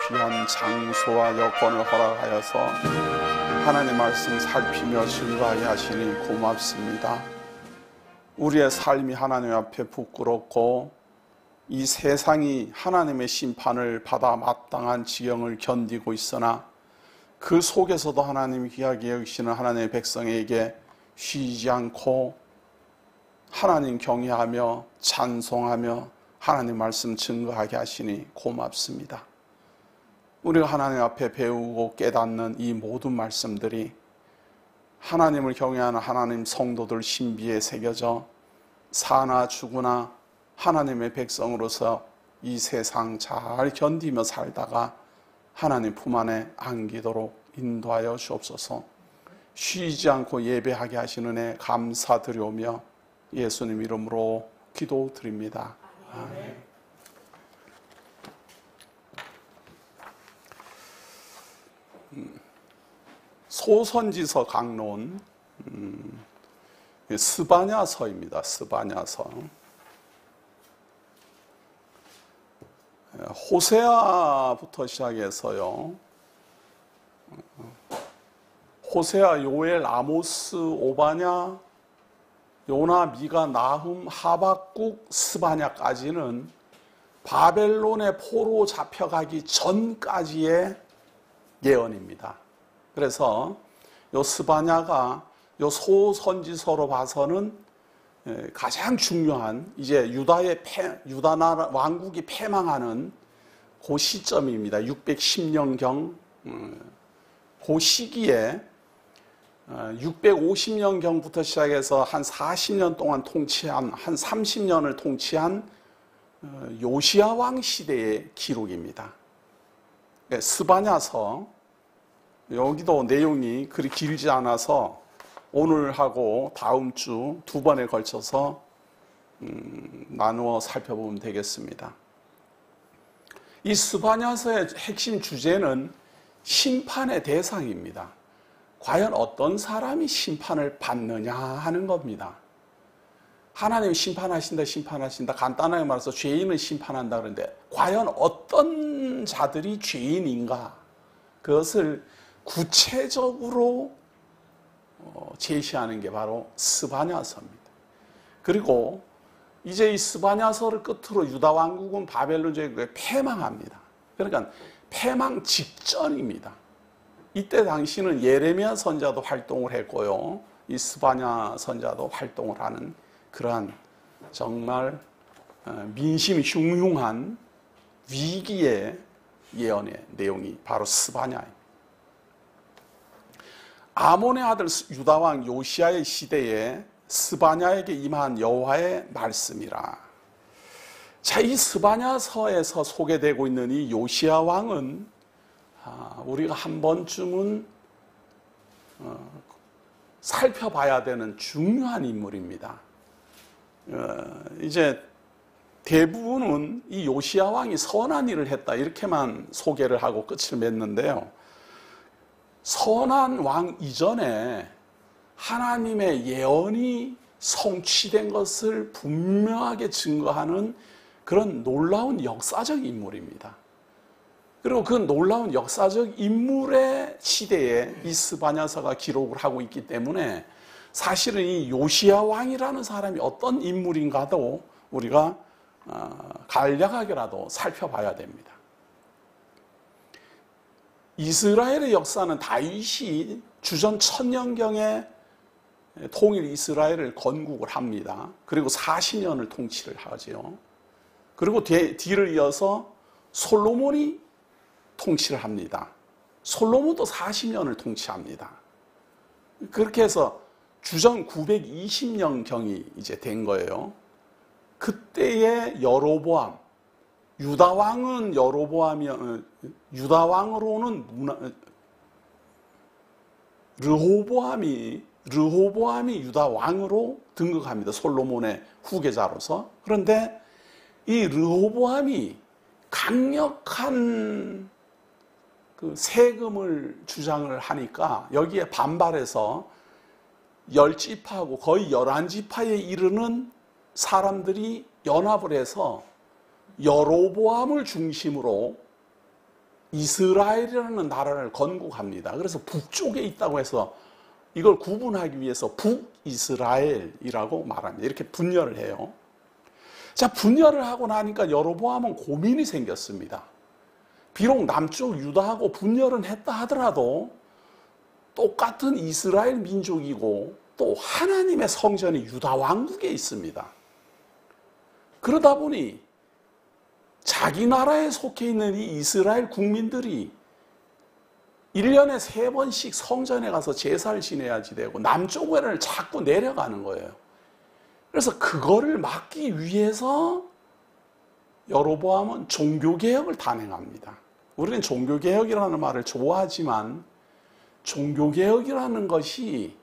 귀한 장소와 여건을 허락하여서 하나님 말씀 살피며 증거하게 하시니 고맙습니다. 우리의 삶이 하나님 앞에 부끄럽고 이 세상이 하나님의 심판을 받아 마땅한 지경을 견디고 있으나 그 속에서도 하나님이 귀하게 여기시는 하나님의 백성에게 쉬지 않고 하나님 경외하며 찬송하며 하나님 말씀 증거하게 하시니 고맙습니다. 우리가 하나님 앞에 배우고 깨닫는 이 모든 말씀들이 하나님을 경외하는 하나님 성도들 신비에 새겨져 사나 죽으나 하나님의 백성으로서 이 세상 잘 견디며 살다가 하나님 품 안에 안기도록 인도하여 주옵소서. 쉬지 않고 예배하게 하시는 애 감사드리오며 예수님 이름으로 기도드립니다. 아멘. 소선지서 강론 스바냐서입니다. 스바냐서. 호세아부터 시작해서요. 호세아, 요엘, 아모스, 오바냐, 요나, 미가, 나훔, 하박국, 스바냐까지는 바벨론의 포로 잡혀가기 전까지의 예언입니다. 그래서 요 스바냐가 요 소선지서로 봐서는 가장 중요한 이제 유다 나라 왕국이 패망하는 그 시점입니다. 610년경 그 시기에 650년경부터 시작해서 한 40년 동안 통치한 한 30년을 통치한 요시야 왕 시대의 기록입니다. 스바냐서 여기도 내용이 그리 길지 않아서 오늘하고 다음 주 두 번에 걸쳐서 나누어 살펴보면 되겠습니다. 이 스바냐서의 핵심 주제는 심판의 대상입니다. 과연 어떤 사람이 심판을 받느냐 하는 겁니다. 하나님이 심판하신다 간단하게 말해서 죄인을 심판한다 그러는데 과연 어떤 자들이 죄인인가, 그것을 구체적으로 제시하는 게 바로 스바냐서입니다. 그리고 이제 이 스바냐서를 끝으로 유다 왕국은 바벨론 제국에 패망합니다. 그러니까 패망 직전입니다. 이때 당시는 예레미야 선자도 활동을 했고요, 이 스바냐 선자도 활동을 하는 그러한 정말 민심이 흉흉한 위기의 예언의 내용이 바로 스바냐입니다. 아몬의 아들 유다왕 요시야의 시대에 스바냐에게 임한 여호와의 말씀이라. 자, 이 스바냐서에서 소개되고 있는 이 요시야 왕은 우리가 한 번쯤은 살펴봐야 되는 중요한 인물입니다. 이제 대부분은 이 요시야 왕이 선한 일을 했다 이렇게만 소개를 하고 끝을 맺는데요. 선한 왕 이전에 하나님의 예언이 성취된 것을 분명하게 증거하는 그런 놀라운 역사적 인물입니다. 그리고 그 놀라운 역사적 인물의 시대에 이 스바냐서가 기록을 하고 있기 때문에 사실은 이 요시야 왕이라는 사람이 어떤 인물인가도 우리가 간략하게라도 살펴봐야 됩니다. 이스라엘의 역사는 다윗이 주전 1000년경에 통일 이스라엘을 건국을 합니다. 그리고 40년을 통치를 하죠. 그리고 뒤를 이어서 솔로몬이 통치를 합니다. 솔로몬도 40년을 통치합니다. 그렇게 해서 주전 920년경이 이제 된 거예요. 그때의 여로보암, 유다 왕으로는 르호보암이 유다 왕으로 등극합니다. 솔로몬의 후계자로서. 그런데 이 르호보암이 강력한 그 세금을 주장을 하니까 여기에 반발해서 10지파하고 거의 11지파에 이르는 사람들이 연합을 해서 여로보암을 중심으로 이스라엘이라는 나라를 건국합니다. 그래서 북쪽에 있다고 해서 이걸 구분하기 위해서 북이스라엘이라고 말합니다. 이렇게 분열을 해요. 자, 분열을 하고 나니까 여로보암은 고민이 생겼습니다. 비록 남쪽 유다하고 분열은 했다 하더라도 똑같은 이스라엘 민족이고 또 하나님의 성전이 유다 왕국에 있습니다. 그러다 보니 자기 나라에 속해 있는 이 이스라엘 국민들이 1년에 3번씩 성전에 가서 제사를 지내야지 되고 남쪽으로는 자꾸 내려가는 거예요. 그래서 그거를 막기 위해서 여로보암은 종교개혁을 단행합니다. 우리는 종교개혁이라는 말을 좋아하지만 종교개혁이라는 것이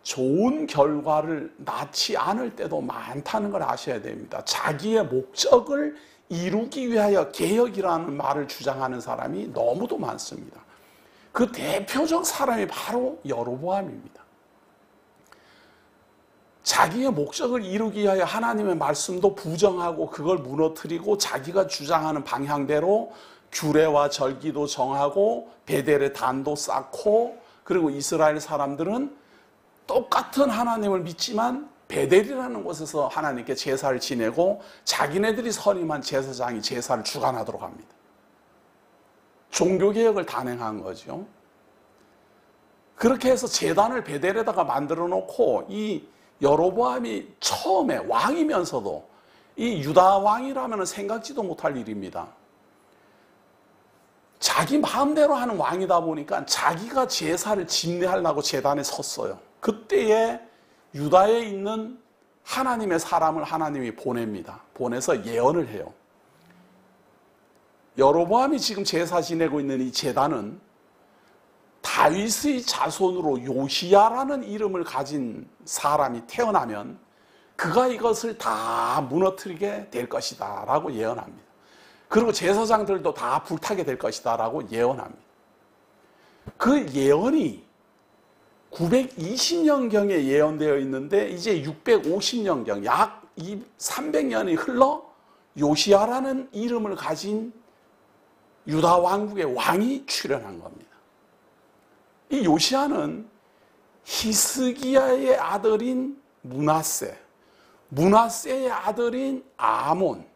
좋은 결과를 낳지 않을 때도 많다는 걸 아셔야 됩니다. 자기의 목적을 이루기 위하여 개혁이라는 말을 주장하는 사람이 너무도 많습니다. 그 대표적 사람이 바로 여로보암입니다. 자기의 목적을 이루기 위하여 하나님의 말씀도 부정하고 그걸 무너뜨리고 자기가 주장하는 방향대로 규례와 절기도 정하고 베델의 단도 쌓고, 그리고 이스라엘 사람들은 똑같은 하나님을 믿지만 베델이라는 곳에서 하나님께 제사를 지내고 자기네들이 선임한 제사장이 제사를 주관하도록 합니다. 종교개혁을 단행한 거죠. 그렇게 해서 제단을 베델에다가 만들어 놓고, 이 여로보암이 처음에 왕이면서도 이 유다 왕이라면 생각지도 못할 일입니다. 자기 마음대로 하는 왕이다 보니까 자기가 제사를 집례하려고 제단에 섰어요. 그때에 유다에 있는 하나님의 사람을 하나님이 보냅니다. 보내서 예언을 해요. 여로보암이 지금 제사 지내고 있는 이 제단은 다윗의 자손으로 요시야라는 이름을 가진 사람이 태어나면 그가 이것을 다 무너뜨리게 될 것이다 라고 예언합니다. 그리고 제사장들도 다 불타게 될 것이다 라고 예언합니다. 그 예언이 920년경에 예언되어 있는데 이제 650년경, 약 300년이 흘러 요시야라는 이름을 가진 유다 왕국의 왕이 출현한 겁니다. 이 요시야는 히스기야의 아들인 므낫세의 아들인 아몬,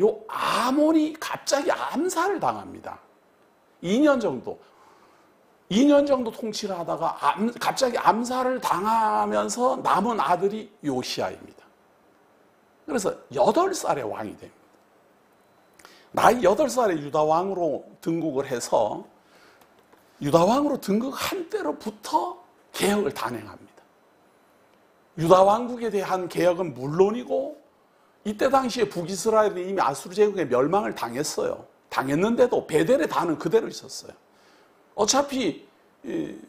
요 아몬이 갑자기 암살을 당합니다. 2년 정도 통치를 하다가 갑자기 암살을 당하면서 남은 아들이 요시야입니다. 그래서 8살의 왕이 됩니다. 나이 8살에 유다왕으로 등극을 해서 유다왕으로 등극한 때로부터 개혁을 단행합니다. 유다왕국에 대한 개혁은 물론이고 이때 당시에 북이스라엘이 이미 아수르 제국에 멸망을 당했어요. 당했는데도 베델의 단은 그대로 있었어요. 어차피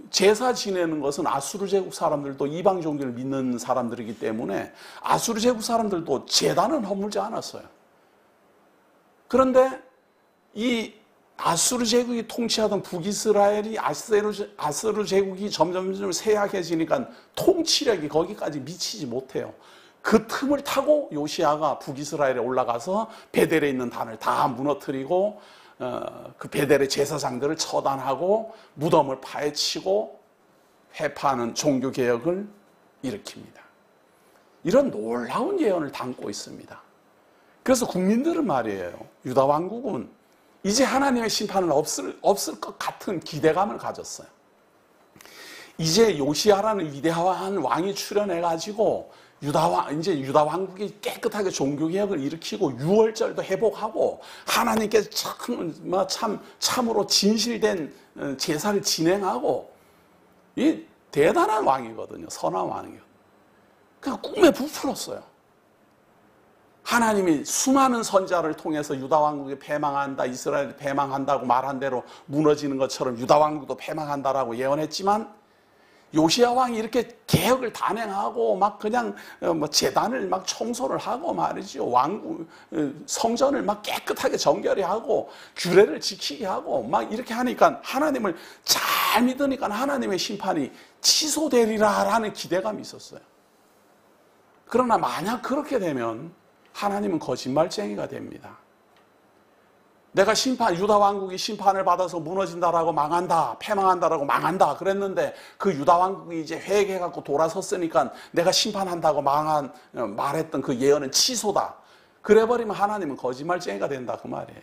제사 지내는 것은 아수르 제국 사람들도 이방 종교를 믿는 사람들이기 때문에 아수르 제국 사람들도 제단은 허물지 않았어요. 그런데 이 아수르 제국이 통치하던 북이스라엘이 아수르 제국이 점점 쇠약해지니까 통치력이 거기까지 미치지 못해요. 그 틈을 타고 요시야가 북이스라엘에 올라가서 베델에 있는 단을 다 무너뜨리고 그 베델의 제사장들을 처단하고 무덤을 파헤치고 회파하는 종교개혁을 일으킵니다. 이런 놀라운 예언을 담고 있습니다. 그래서 국민들은 말이에요, 유다 왕국은 이제 하나님의 심판은 없을 것 같은 기대감을 가졌어요. 이제 요시야라는 위대한 왕이 출현해가지고 이제 유다 왕국이 깨끗하게 종교개혁을 일으키고 유월절도 회복하고 하나님께 참으로 진실된 제사를 진행하고, 이 대단한 왕이거든요. 선한 왕이에요. 그냥 꿈에 부풀었어요. 하나님이 수많은 선자를 통해서 유다 왕국이 패망한다, 이스라엘이 패망한다고 말한 대로 무너지는 것처럼 유다 왕국도 패망한다라고 예언했지만, 요시야 왕이 이렇게 개혁을 단행하고 막 그냥 제단을 막 청소를 하고 말이죠. 왕국 성전을 막 깨끗하게 정결히 하고 규례를 지키게 하고 막 이렇게 하니까 하나님을 잘 믿으니까 하나님의 심판이 취소되리라라는 기대감이 있었어요. 그러나 만약 그렇게 되면 하나님은 거짓말쟁이가 됩니다. 내가 유다 왕국이 심판을 받아서 무너진다라고 망한다, 패망한다라고 망한다 그랬는데 그 유다 왕국이 이제 회개해갖고 돌아섰으니까 내가 심판한다고 말했던 그 예언은 취소다. 그래버리면 하나님은 거짓말쟁이가 된다 그 말이에요.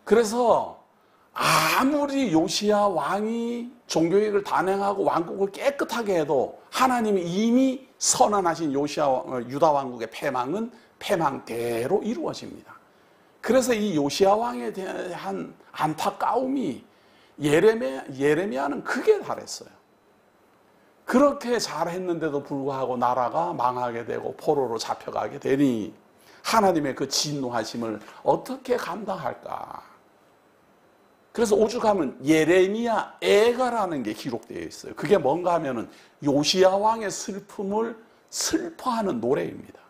그래서 아무리 요시야 왕이 종교개혁을 단행하고 왕국을 깨끗하게 해도 하나님이 이미 선언하신 유다 왕국의 패망은 패망대로 이루어집니다. 그래서 이 요시야 왕에 대한 안타까움이 예레미야는 극에 달했어요. 그렇게 잘했는데도 불구하고 나라가 망하게 되고 포로로 잡혀가게 되니 하나님의 그 진노하심을 어떻게 감당할까? 그래서 오죽하면 예레미야 애가라는 게 기록되어 있어요. 그게 뭔가 하면은 요시야 왕의 슬픔을 슬퍼하는 노래입니다.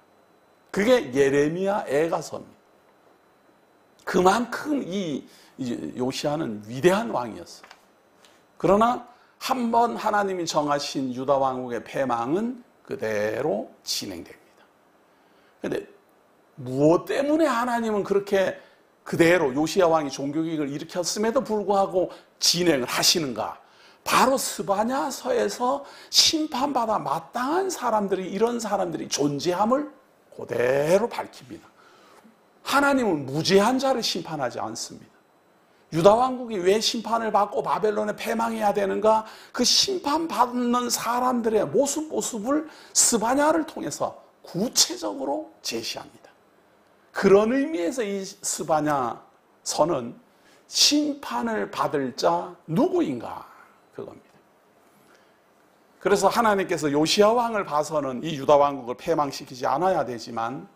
그게 예레미야 애가서입니다. 그만큼 이 요시야는 위대한 왕이었어요. 그러나 한번 하나님이 정하신 유다 왕국의 패망은 그대로 진행됩니다. 그런데 무엇 때문에 하나님은 그렇게 그대로 요시야 왕이 종교개혁을 일으켰음에도 불구하고 진행을 하시는가? 바로 스바냐서에서 심판받아 마땅한 사람들이, 이런 사람들이 존재함을 그대로 밝힙니다. 하나님은 무죄한 자를 심판하지 않습니다. 유다 왕국이 왜 심판을 받고 바벨론에 패망해야 되는가? 그 심판받는 사람들의 모습을 스바냐를 통해서 구체적으로 제시합니다. 그런 의미에서 이 스바냐서는 심판을 받을 자 누구인가? 그겁니다. 그래서 하나님께서 요시야 왕을 봐서는 이 유다 왕국을 패망시키지 않아야 되지만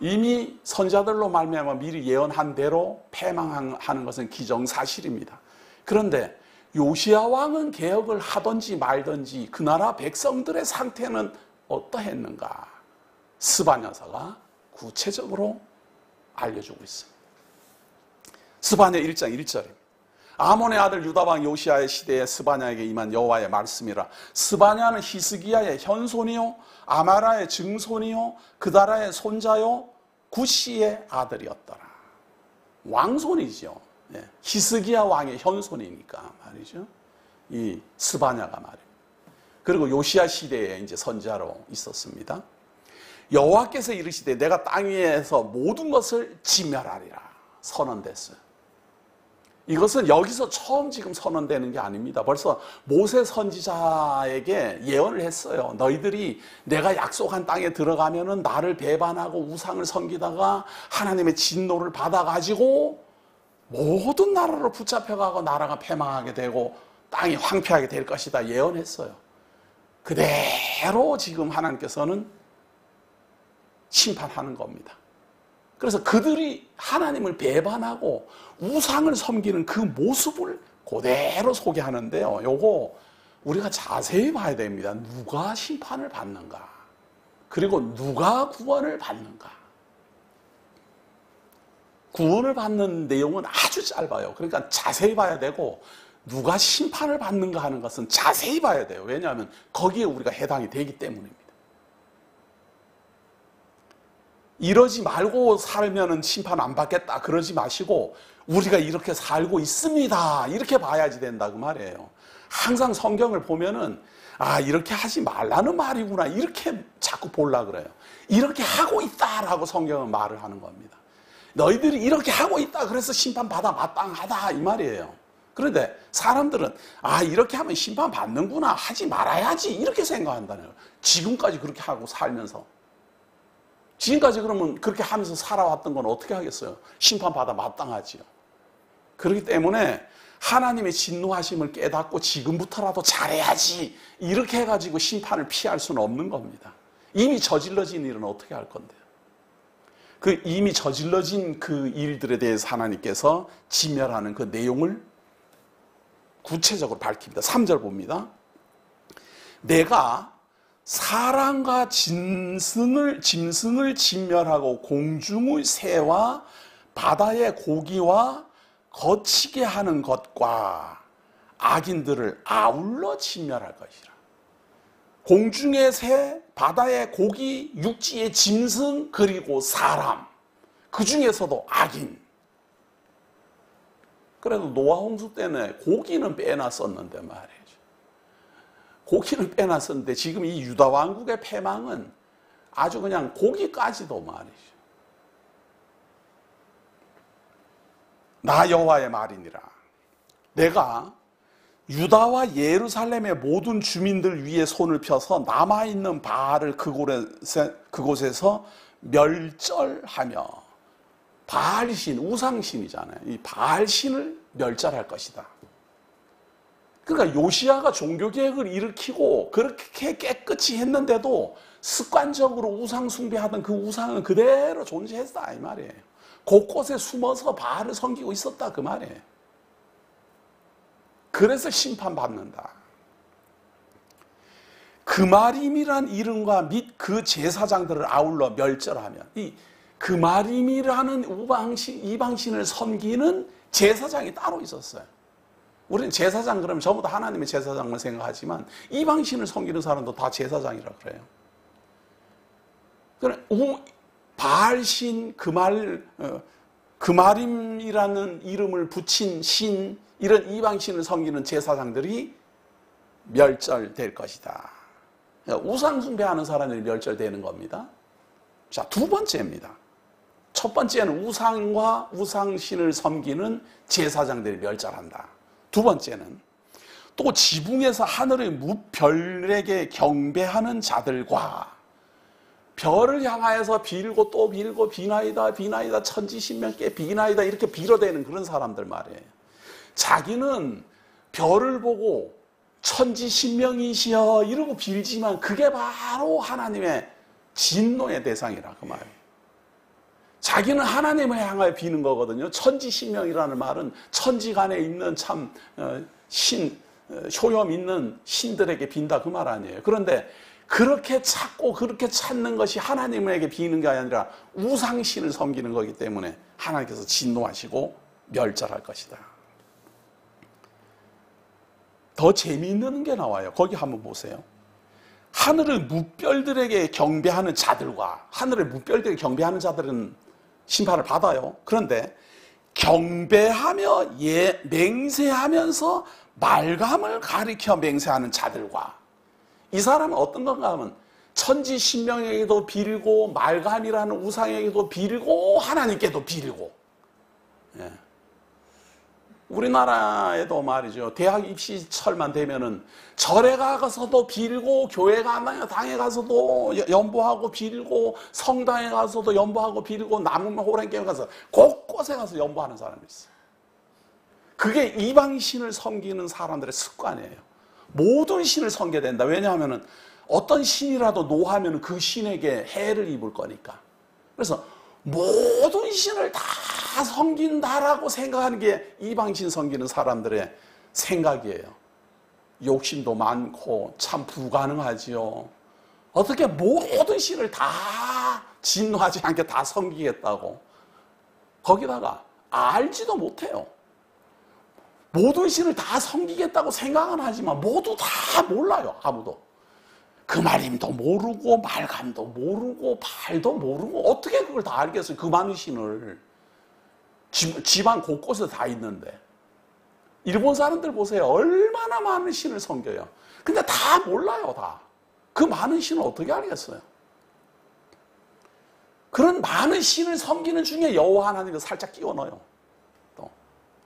이미 선자들로 말미암아 미리 예언한 대로 패망하는 것은 기정사실입니다. 그런데 요시야 왕은 개혁을 하든지 말든지 그 나라 백성들의 상태는 어떠했는가? 스바냐서가 구체적으로 알려주고 있습니다. 스바냐 1장 1절입니다. 아몬의 아들 유다왕 요시야의 시대에 스바냐에게 임한 여호와의 말씀이라. 스바냐는 히스기야의 현손이요 아마라의 증손이요 그다라의 손자요 구시의 아들이었더라. 왕손이죠. 히스기야 왕의 현손이니까 말이죠. 이 스바냐가 말이에요. 그리고 요시야 시대에 이제 선자로 있었습니다. 여호와께서 이르시되 내가 땅 위에서 모든 것을 진멸하리라 선언됐어요. 이것은 여기서 처음 지금 선언되는 게 아닙니다. 벌써 모세 선지자에게 예언을 했어요. 너희들이 내가 약속한 땅에 들어가면은 나를 배반하고 우상을 섬기다가 하나님의 진노를 받아가지고 모든 나라로 붙잡혀가고 나라가 패망하게 되고 땅이 황폐하게 될 것이다 예언했어요. 그대로 지금 하나님께서는 심판하는 겁니다. 그래서 그들이 하나님을 배반하고 우상을 섬기는 그 모습을 그대로 소개하는데요. 요거 우리가 자세히 봐야 됩니다. 누가 심판을 받는가? 그리고 누가 구원을 받는가? 구원을 받는 내용은 아주 짧아요. 그러니까 자세히 봐야 되고 누가 심판을 받는가 하는 것은 자세히 봐야 돼요. 왜냐하면 거기에 우리가 해당이 되기 때문입니다. 이러지 말고 살면은 심판 안 받겠다 그러지 마시고 우리가 이렇게 살고 있습니다 이렇게 봐야지 된다 그 말이에요. 항상 성경을 보면은 아 이렇게 하지 말라는 말이구나 이렇게 자꾸 보려고 그래요. 이렇게 하고 있다라고 성경은 말을 하는 겁니다. 너희들이 이렇게 하고 있다 그래서 심판받아 마땅하다 이 말이에요. 그런데 사람들은 아 이렇게 하면 심판 받는구나 하지 말아야지 이렇게 생각한다는 거예요. 지금까지 그렇게 하고 살면서 지금까지 그러면 그렇게 하면서 살아왔던 건 어떻게 하겠어요? 심판받아 마땅하지요. 그렇기 때문에 하나님의 진노하심을 깨닫고 지금부터라도 잘해야지 이렇게 해가지고 심판을 피할 수는 없는 겁니다. 이미 저질러진 일은 어떻게 할 건데요? 그 이미 저질러진 그 일들에 대해서 하나님께서 진멸하는 그 내용을 구체적으로 밝힙니다. 3절 봅니다. 내가 사람과 짐승을 진멸하고 공중의 새와 바다의 고기와 거치게 하는 것과 악인들을 아울러 진멸할 것이라. 공중의 새, 바다의 고기, 육지의 짐승, 그리고 사람. 그 중에서도 악인. 그래도 노아 홍수 때는 고기는 빼놨었는데 말이죠. 고기는 빼놨었는데 지금 이 유다 왕국의 패망은 아주 그냥 고기까지도 말이죠. 나 여호와의 말이니라. 내가 유다와 예루살렘의 모든 주민들 위에 손을 펴서 남아있는 바알을 그곳에서 멸절하며, 바알신, 우상신이잖아요. 이 바알신을 멸절할 것이다. 그러니까 요시야가 종교개혁을 일으키고 그렇게 깨끗이 했는데도 습관적으로 우상 숭배하던 그 우상은 그대로 존재했다 이 말이에요. 곳곳에 숨어서 바알을 섬기고 있었다 그 말이에요. 그래서 심판받는다. 그마림이란 이름과 및 그 제사장들을 아울러 멸절하면, 이 그마림이라는 이방신을 섬기는 제사장이 따로 있었어요. 우리는 제사장 그러면 전부 다 하나님의 제사장만 생각하지만 이방신을 섬기는 사람도 다 제사장이라 그래요. 바알신, 그마림이라는 이름을 붙인 신, 이런 이방신을 섬기는 제사장들이 멸절될 것이다. 우상 숭배하는 사람들이 멸절되는 겁니다. 자, 두 번째입니다. 첫 번째는 우상과 우상신을 섬기는 제사장들이 멸절한다. 두 번째는 또 지붕에서 하늘의 무별에게 경배하는 자들과, 별을 향하여서 빌고 또 빌고 비나이다 비나이다 천지신명께 비나이다 이렇게 빌어대는 그런 사람들 말이에요. 자기는 별을 보고 천지신명이시여 이러고 빌지만 그게 바로 하나님의 진노의 대상이라 그 말이에요. 자기는 하나님을 향하여 비는 거거든요. 천지신명이라는 말은 천지간에 있는 참 효염 있는 신들에게 빈다 그 말 아니에요. 그런데 그렇게 찾고 그렇게 찾는 것이 하나님에게 비는 게 아니라 우상신을 섬기는 거기 때문에 하나님께서 진노하시고 멸절할 것이다. 더 재미있는 게 나와요. 거기 한번 보세요. 하늘의 뭇별들에게 경배하는 자들과, 하늘의 뭇별들에게 경배하는 자들은 심판을 받아요. 그런데 경배하며 맹세하면서 말감을 가리켜 맹세하는 자들과, 이 사람은 어떤 건가 하면 천지신명에게도 빌고 말감이라는 우상에게도 빌고 하나님께도 빌고. 예. 우리나라에도 말이죠. 대학 입시철만 되면은 절에 가서도 빌고, 교회 당에 가서도 연보하고 빌고, 성당에 가서도 연보하고 빌고, 남은 호랭교회 가서 곳곳에 가서 연보하는 사람이 있어요. 그게 이방신을 섬기는 사람들의 습관이에요. 모든 신을 섬겨야 된다. 왜냐하면 어떤 신이라도 노하면 그 신에게 해를 입을 거니까. 그래서 모든 신을 다 섬긴다라고 생각하는 게 이방신 섬기는 사람들의 생각이에요. 욕심도 많고 참 불가능하지요. 어떻게 모든 신을 다 진노하지 않게 다 섬기겠다고. 거기다가 알지도 못해요. 모든 신을 다 섬기겠다고 생각은 하지만 모두 다 몰라요. 아무도. 그마림도 모르고 말감도 모르고 발도 모르고 어떻게 그걸 다 알겠어요. 그 많은 신을. 집안 곳곳에 다 있는데. 일본 사람들 보세요. 얼마나 많은 신을 섬겨요. 근데 다 몰라요. 다. 그 많은 신을 어떻게 알겠어요. 그런 많은 신을 섬기는 중에 여호와 하나님을 살짝 끼워 넣어요. 또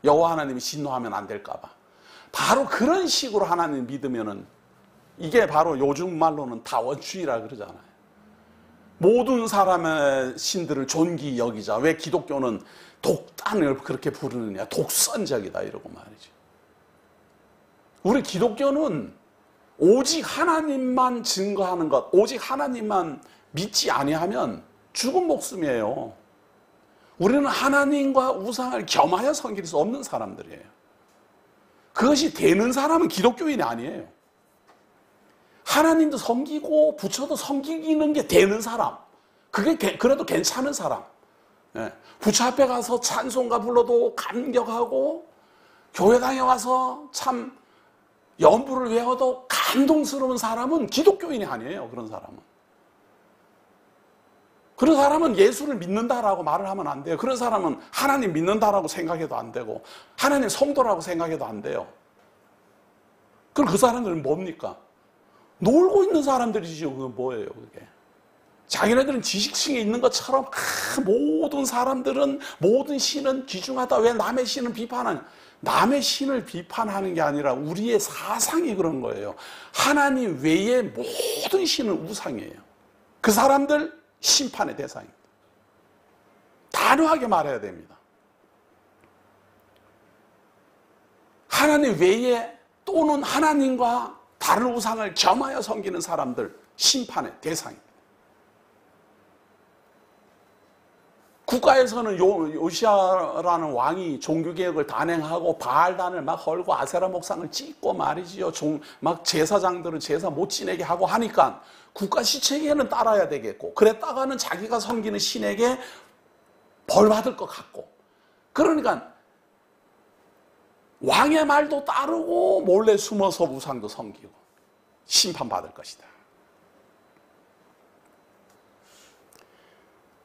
여호와 하나님이 진노하면 안 될까 봐. 바로 그런 식으로 하나님 믿으면은 이게 바로 요즘 말로는 다원주의라 그러잖아요. 모든 사람의 신들을 존귀 여기자. 왜 기독교는 독단을 그렇게 부르느냐. 독선적이다 이러고 말이죠. 우리 기독교는 오직 하나님만 증거하는 것, 오직 하나님만 믿지 아니하면 죽은 목숨이에요. 우리는 하나님과 우상을 겸하여 섬길 수 없는 사람들이에요. 그것이 되는 사람은 기독교인이 아니에요. 하나님도 섬기고 부처도 섬기는 게 되는 사람, 그게 그래도 괜찮은 사람. 부처 앞에 가서 찬송가 불러도 감격하고 교회당에 와서 참 연부를 외워도 감동스러운 사람은 기독교인이 아니에요. 그런 사람은. 그런 사람은 예수를 믿는다라고 말을 하면 안 돼요. 그런 사람은 하나님 믿는다라고 생각해도 안 되고 하나님 성도라고 생각해도 안 돼요. 그럼 그 사람들은 뭡니까? 놀고 있는 사람들이죠. 그건 뭐예요, 그게? 자기네들은 지식층에 있는 것처럼 모든 사람들은 모든 신은 귀중하다. 왜 남의 신은 비판하냐? 남의 신을 비판하는 게 아니라 우리의 사상이 그런 거예요. 하나님 외의 모든 신은 우상이에요. 그 사람들 심판의 대상입니다. 단호하게 말해야 됩니다. 하나님 외에 또는 하나님과 다른 우상을 겸하여 섬기는 사람들 심판의 대상입니다. 국가에서는 요시아라는 왕이 종교개혁을 단행하고 바알단을 막 헐고 아세라 목상을 찍고 말이지요. 막 제사장들은 제사 못 지내게 하고 하니까 국가 시체계는 따라야 되겠고, 그랬다가는 자기가 섬기는 신에게 벌 받을 것 같고, 그러니까 왕의 말도 따르고 몰래 숨어서 우상도 섬기고 심판받을 것이다.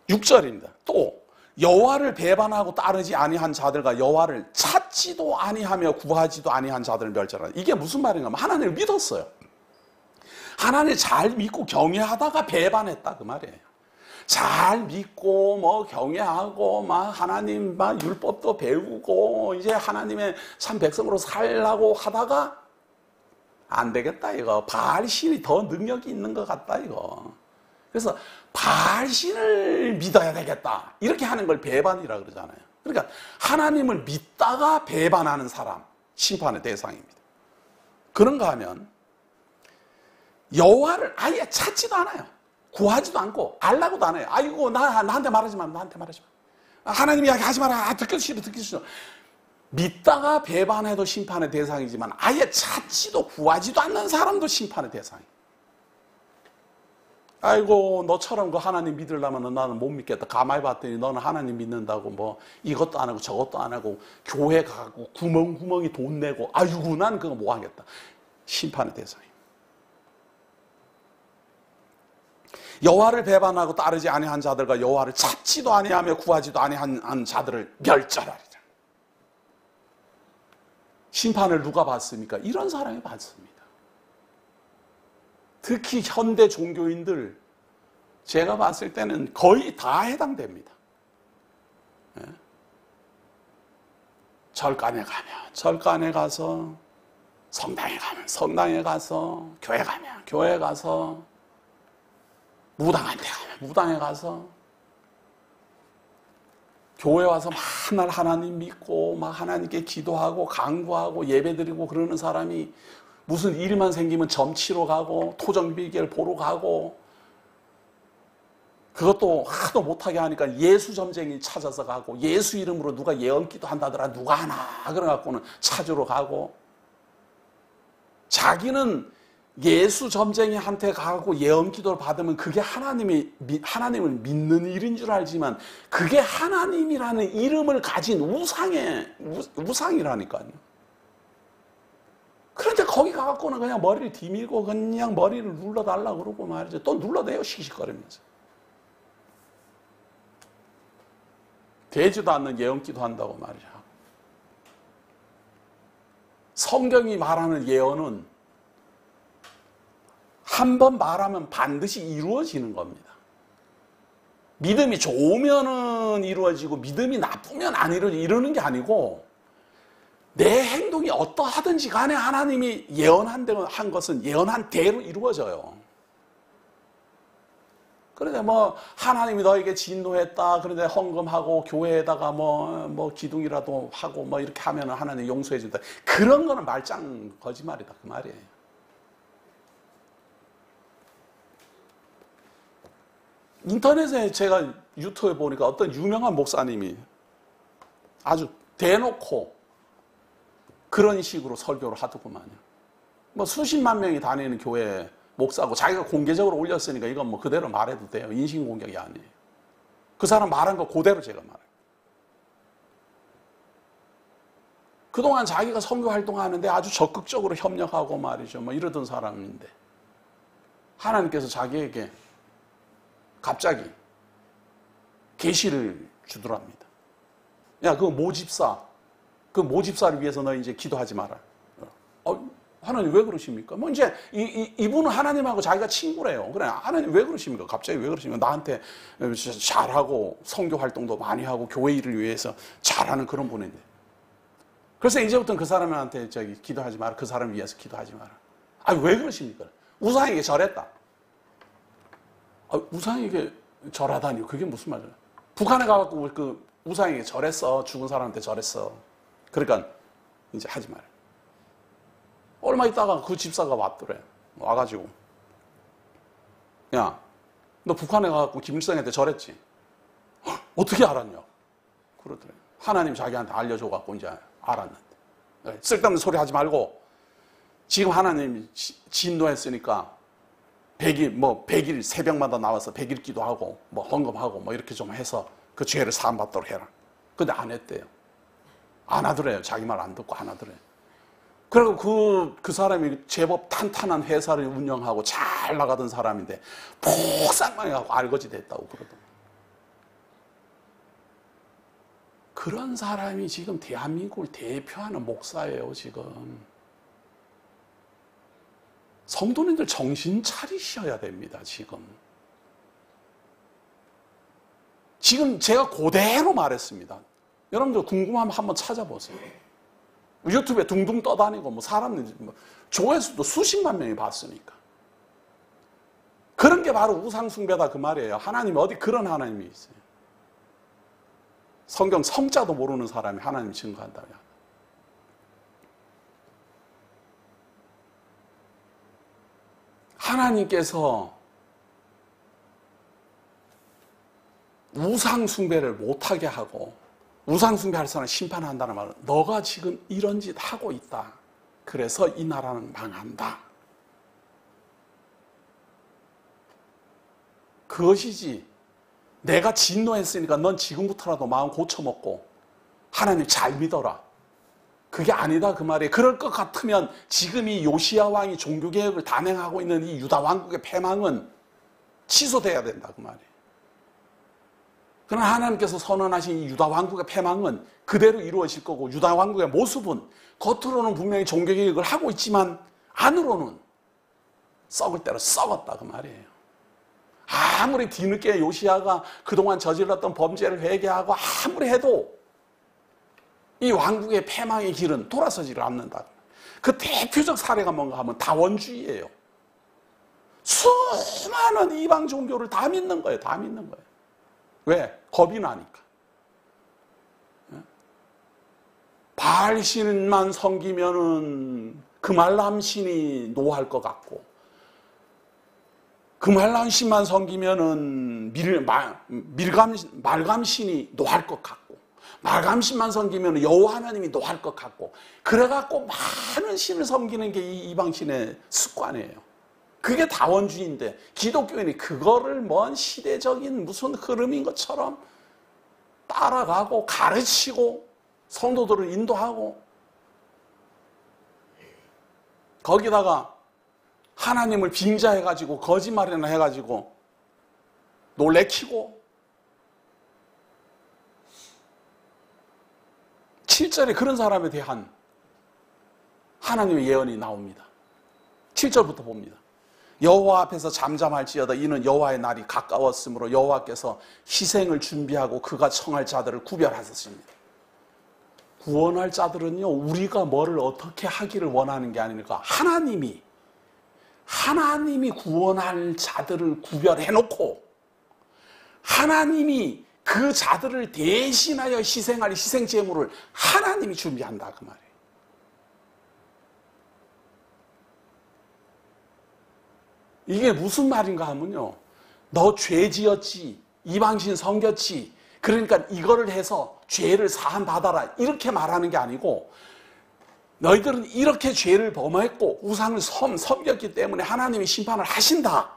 6절입니다. 또 여호와를 배반하고 따르지 아니한 자들과 여호와를 찾지도 아니하며 구하지도 아니한 자들을 멸절하라. 이게 무슨 말인가 하면 하나님을 믿었어요. 하나님을 잘 믿고 경외하다가 배반했다 그 말이에요. 잘 믿고 뭐 경외하고 막 하나님 막 율법도 배우고 이제 하나님의 참 백성으로 살라고 하다가 안 되겠다 이거. 바알 신이 더 능력이 있는 것 같다 이거. 그래서 바알 신을 믿어야 되겠다 이렇게 하는 걸 배반이라 그러잖아요. 그러니까 하나님을 믿다가 배반하는 사람 심판의 대상입니다. 그런가 하면 여호와를 아예 찾지도 않아요. 구하지도 않고 알라고도 안 해요. 아이고 나한테 말하지 마. 나한테 말하지 마. 하나님 이야기 하지 마라. 듣기 싫어. 듣기 싫어. 믿다가 배반해도 심판의 대상이지만 아예 찾지도 구하지도 않는 사람도 심판의 대상이에요. 아이고 너처럼 그 하나님 믿으려면 나는 못 믿겠다. 가만히 봤더니 너는 하나님 믿는다고 뭐 이것도 안 하고 저것도 안 하고 교회 가고 구멍구멍이 돈 내고 아이고 난 그거 뭐 하겠다. 심판의 대상이에요. 여호와를 배반하고 따르지 아니한 자들과 여호와를 찾지도 아니하며 구하지도 아니한 자들을 멸절하리라. 심판을 누가 받습니까? 이런 사람이 받습니다. 특히 현대 종교인들 제가 봤을 때는 거의 다 해당됩니다. 예? 절간에 가면 절간에 가서, 성당에 가면 성당에 가서, 교회 가면 교회 가서, 무당한테 가면 무당에 가서, 교회 와서 맨날 하나님 믿고 막 하나님께 기도하고 강구하고 예배드리고 그러는 사람이 무슨 일만 생기면 점치러 가고 토정비결 보러 가고, 그것도 하도 못하게 하니까 예수 점쟁이 찾아서 가고, 예수 이름으로 누가 예언기도 한다더라 누가 하나 그래갖고는 찾으러 가고, 자기는 예수 점쟁이한테 가고 예언기도를 받으면 그게 하나님을 믿는 일인 줄 알지만 그게 하나님이라는 이름을 가진 우상이라니까요. 그런데 거기 가갖고는 그냥 머리를 디밀고 그냥 머리를 눌러달라고 그러고 말이죠. 또 눌러대요, 씩씩거리면서. 되지도 않는 예언기도 한다고 말이죠. 성경이 말하는 예언은 한 번 말하면 반드시 이루어지는 겁니다. 믿음이 좋으면은 이루어지고 믿음이 나쁘면 안 이루어지고 이러는 게 아니고, 내 행동이 어떠하든지 간에 하나님이 예언한 것은 예언한 대로 이루어져요. 그런데 뭐 하나님이 너에게 진노했다, 그런데 헌금하고 교회에다가 뭐 기둥이라도 하고 뭐 이렇게 하면 하나님 용서해 준다, 그런 거는 말짱 거짓말이다 그 말이에요. 인터넷에 제가 유튜브에 보니까 어떤 유명한 목사님이 아주 대놓고 그런 식으로 설교를 하더구만요. 뭐 수십만 명이 다니는 교회 목사고 자기가 공개적으로 올렸으니까 이건 뭐 그대로 말해도 돼요. 인신공격이 아니에요. 그 사람 말한 거 그대로 제가 말해요. 그동안 자기가 선교 활동하는데 아주 적극적으로 협력하고 말이죠. 뭐 이러던 사람인데 하나님께서 자기에게 갑자기 계시를 주더랍니다. 야, 그 모집사를 위해서 너 이제 기도하지 마라. 하나님 왜 그러십니까? 뭐 이제 이분은 하나님하고 자기가 친구래요. 그래, 하나님 왜 그러십니까? 갑자기 왜 그러십니까? 나한테 잘하고 선교 활동도 많이 하고 교회 일을 위해서 잘하는 그런 분인데. 그래서 이제부터는 그 사람한테 기도하지 마라. 그 사람을 위해서 기도하지 마라. 왜 그러십니까? 우상에게 절했다. 우상에게 절하다니 그게 무슨 말이야? 북한에 가갖고 그 우상에게 절했어. 죽은 사람한테 절했어. 그러니까 이제 하지 마라. 얼마 있다가 그 집사가 왔더래. 와가지고 야, 너 북한에 가갖고 김일성한테 절했지? 어떻게 알았냐? 그러더래. 하나님 자기한테 알려줘갖고 이제 알았는데. 쓸데없는 소리 하지 말고 지금 하나님이 진노했으니까 100일 새벽마다 나와서 100일 기도하고 뭐 헌금하고 뭐 이렇게 좀 해서 그 죄를 사함받도록 해라. 근데 안 했대요. 안 하더래요. 자기 말 안 듣고 안 하더래요. 그리고 그 사람이 제법 탄탄한 회사를 운영하고 잘 나가던 사람인데 폭삭망해가지고 알거지 됐다고 그러더라고요. 그런 사람이 지금 대한민국을 대표하는 목사예요, 지금. 성도님들 정신 차리셔야 됩니다, 지금. 지금 제가 그대로 말했습니다. 여러분들 궁금하면 한번 찾아보세요. 유튜브에 둥둥 떠다니고 뭐 사람들 조회수도 수십만 명이 봤으니까. 그런 게 바로 우상숭배다 그 말이에요. 하나님이 어디 그런 하나님이 있어요. 성경 성자도 모르는 사람이 하나님 증거한다고요. 하나님께서 우상숭배를 못하게 하고 우상숭배할 사람을 심판한다는 말은 너가 지금 이런 짓 하고 있다. 그래서 이 나라는 망한다. 그것이지 내가 진노했으니까 넌 지금부터라도 마음 고쳐먹고 하나님 잘 믿어라. 그게 아니다 그 말이에요. 그럴 것 같으면 지금 이 요시야 왕이 종교개혁을 단행하고 있는 이 유다 왕국의 패망은 취소돼야 된다 그 말이에요. 그러나 하나님께서 선언하신 이 유다 왕국의 패망은 그대로 이루어질 거고 유다 왕국의 모습은 겉으로는 분명히 종교개혁을 하고 있지만 안으로는 썩을 대로 썩었다 그 말이에요. 아무리 뒤늦게 요시야가 그동안 저질렀던 범죄를 회개하고 아무리 해도 이 왕국의 패망의 길은 돌아서지를 않는다. 그 대표적 사례가 뭔가 하면 다원주의예요. 수많은 이방 종교를 다 믿는 거예요. 다 믿는 거예요. 왜? 겁이 나니까. 바알 신만 섬기면은 그말람 신이 노할 것 같고, 그말람 신만 섬기면은 말감 신이 노할 것 같고, 말감 신만 섬기면은 여호와 하나님이 노할 것 같고, 그래갖고 많은 신을 섬기는 게 이 이방 신의 습관이에요. 그게 다원주의인데 기독교인이 그거를 먼 시대적인 무슨 흐름인 것처럼 따라가고 가르치고 성도들을 인도하고 거기다가 하나님을 빙자해가지고 거짓말이나 해가지고 놀래키고 7절에 그런 사람에 대한 하나님의 예언이 나옵니다. 7절부터 봅니다. 여호와 앞에서 잠잠할지어다 이는 여호와의 날이 가까웠으므로 여호와께서 희생을 준비하고 그가 청할 자들을 구별하셨습니다. 구원할 자들은요, 우리가 뭐를 어떻게 하기를 원하는 게 아니니까 하나님이 구원할 자들을 구별해놓고 하나님이 그 자들을 대신하여 희생할 희생제물을 하나님이 준비한다 그 말이에요. 이게 무슨 말인가 하면요, 너 죄 지었지, 이방신 섬겼지, 그러니까 이거를 해서 죄를 사함받아라 이렇게 말하는 게 아니고, 너희들은 이렇게 죄를 범했고 우상을 섬겼기 때문에 하나님이 심판을 하신다.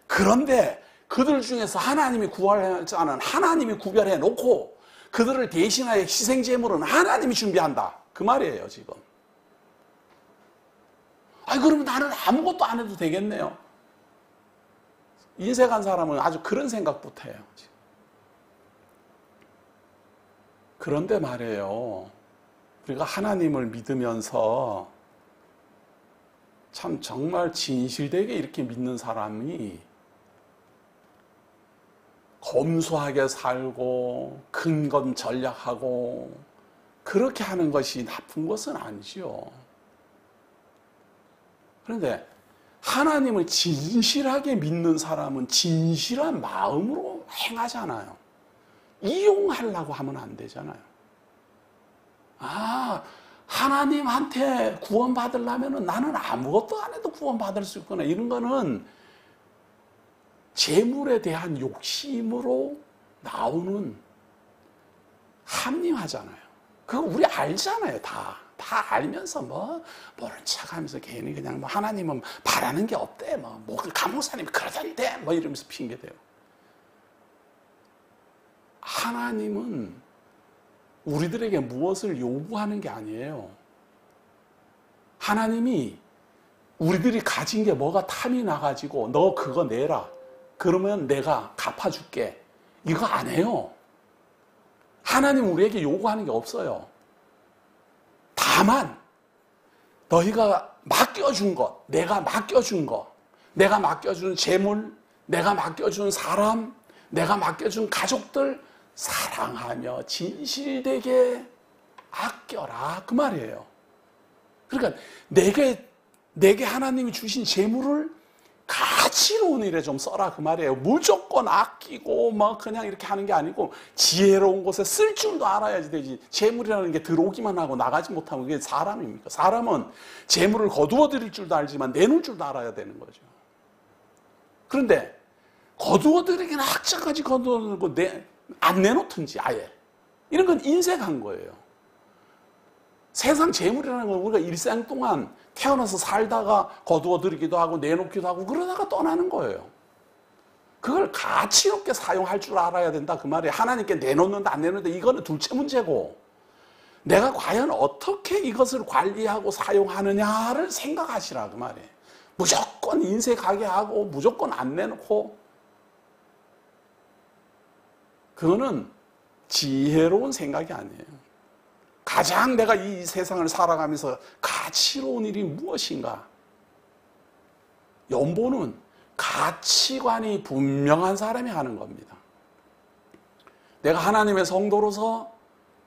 그런데 그들 중에서 하나님이 구원할 자는 하나님이 구별해 놓고 그들을 대신하여 희생제물은 하나님이 준비한다. 그 말이에요, 지금. 그러면 나는 아무것도 안 해도 되겠네요. 인색한 사람은 아주 그런 생각부터 해요. 그런데 말이에요. 우리가 하나님을 믿으면서 참 정말 진실되게 이렇게 믿는 사람이 검소하게 살고 근검 전략하고 그렇게 하는 것이 나쁜 것은 아니죠. 그런데 하나님을 진실하게 믿는 사람은 진실한 마음으로 행하잖아요. 이용하려고 하면 안 되잖아요. 하나님한테 구원받으려면 나는 아무것도 안 해도 구원받을 수 있구나. 이런 거는 재물에 대한 욕심으로 나오는 합리화잖아요. 그거 우리 알잖아요, 다 알면서 모른 척 하면서 괜히 그냥 하나님은 바라는 게 없대. 감옥사님이 그러던데. 이러면서 핑계대요. 하나님은 우리들에게 무엇을 요구하는 게 아니에요. 하나님이 우리들이 가진 게 뭐가 탐이 나가지고 너 그거 내라. 그러면 내가 갚아줄게. 이거 안 해요. 하나님 우리에게 요구하는 게 없어요. 다만 너희가 맡겨준 것, 내가 맡겨준 것, 내가 맡겨준 재물, 내가 맡겨준 사람, 내가 맡겨준 가족들 사랑하며 진실되게 아껴라. 그 말이에요. 그러니까 내게 하나님이 주신 재물을 가치로운 일에 좀 써라. 그 말이에요. 무조건 아끼고 그냥 이렇게 하는 게 아니고 지혜로운 곳에 쓸 줄도 알아야지 되지. 재물이라는 게 들어오기만 하고 나가지 못하면 그게 사람입니까? 사람은 재물을 거두어 드릴 줄도 알지만 내놓을 줄도 알아야 되는 거죠. 그런데 거두어 드리기는 학자까지 거두어 들고 안 내놓든지 아예. 이런 건 인색한 거예요. 세상 재물이라는 건 우리가 일생 동안 태어나서 살다가 거두어 들이기도 하고 내놓기도 하고 그러다가 떠나는 거예요. 그걸 가치롭게 사용할 줄 알아야 된다. 그 말이에요. 하나님께 내놓는다 안 내놓는다 이거는 둘째 문제고 내가 과연 어떻게 이것을 관리하고 사용하느냐를 생각하시라. 그 말이에요. 무조건 인색하게 하고 무조건 안 내놓고 그거는 지혜로운 생각이 아니에요. 가장 내가 이 세상을 살아가면서 가치로운 일이 무엇인가? 연보는 가치관이 분명한 사람이 하는 겁니다. 내가 하나님의 성도로서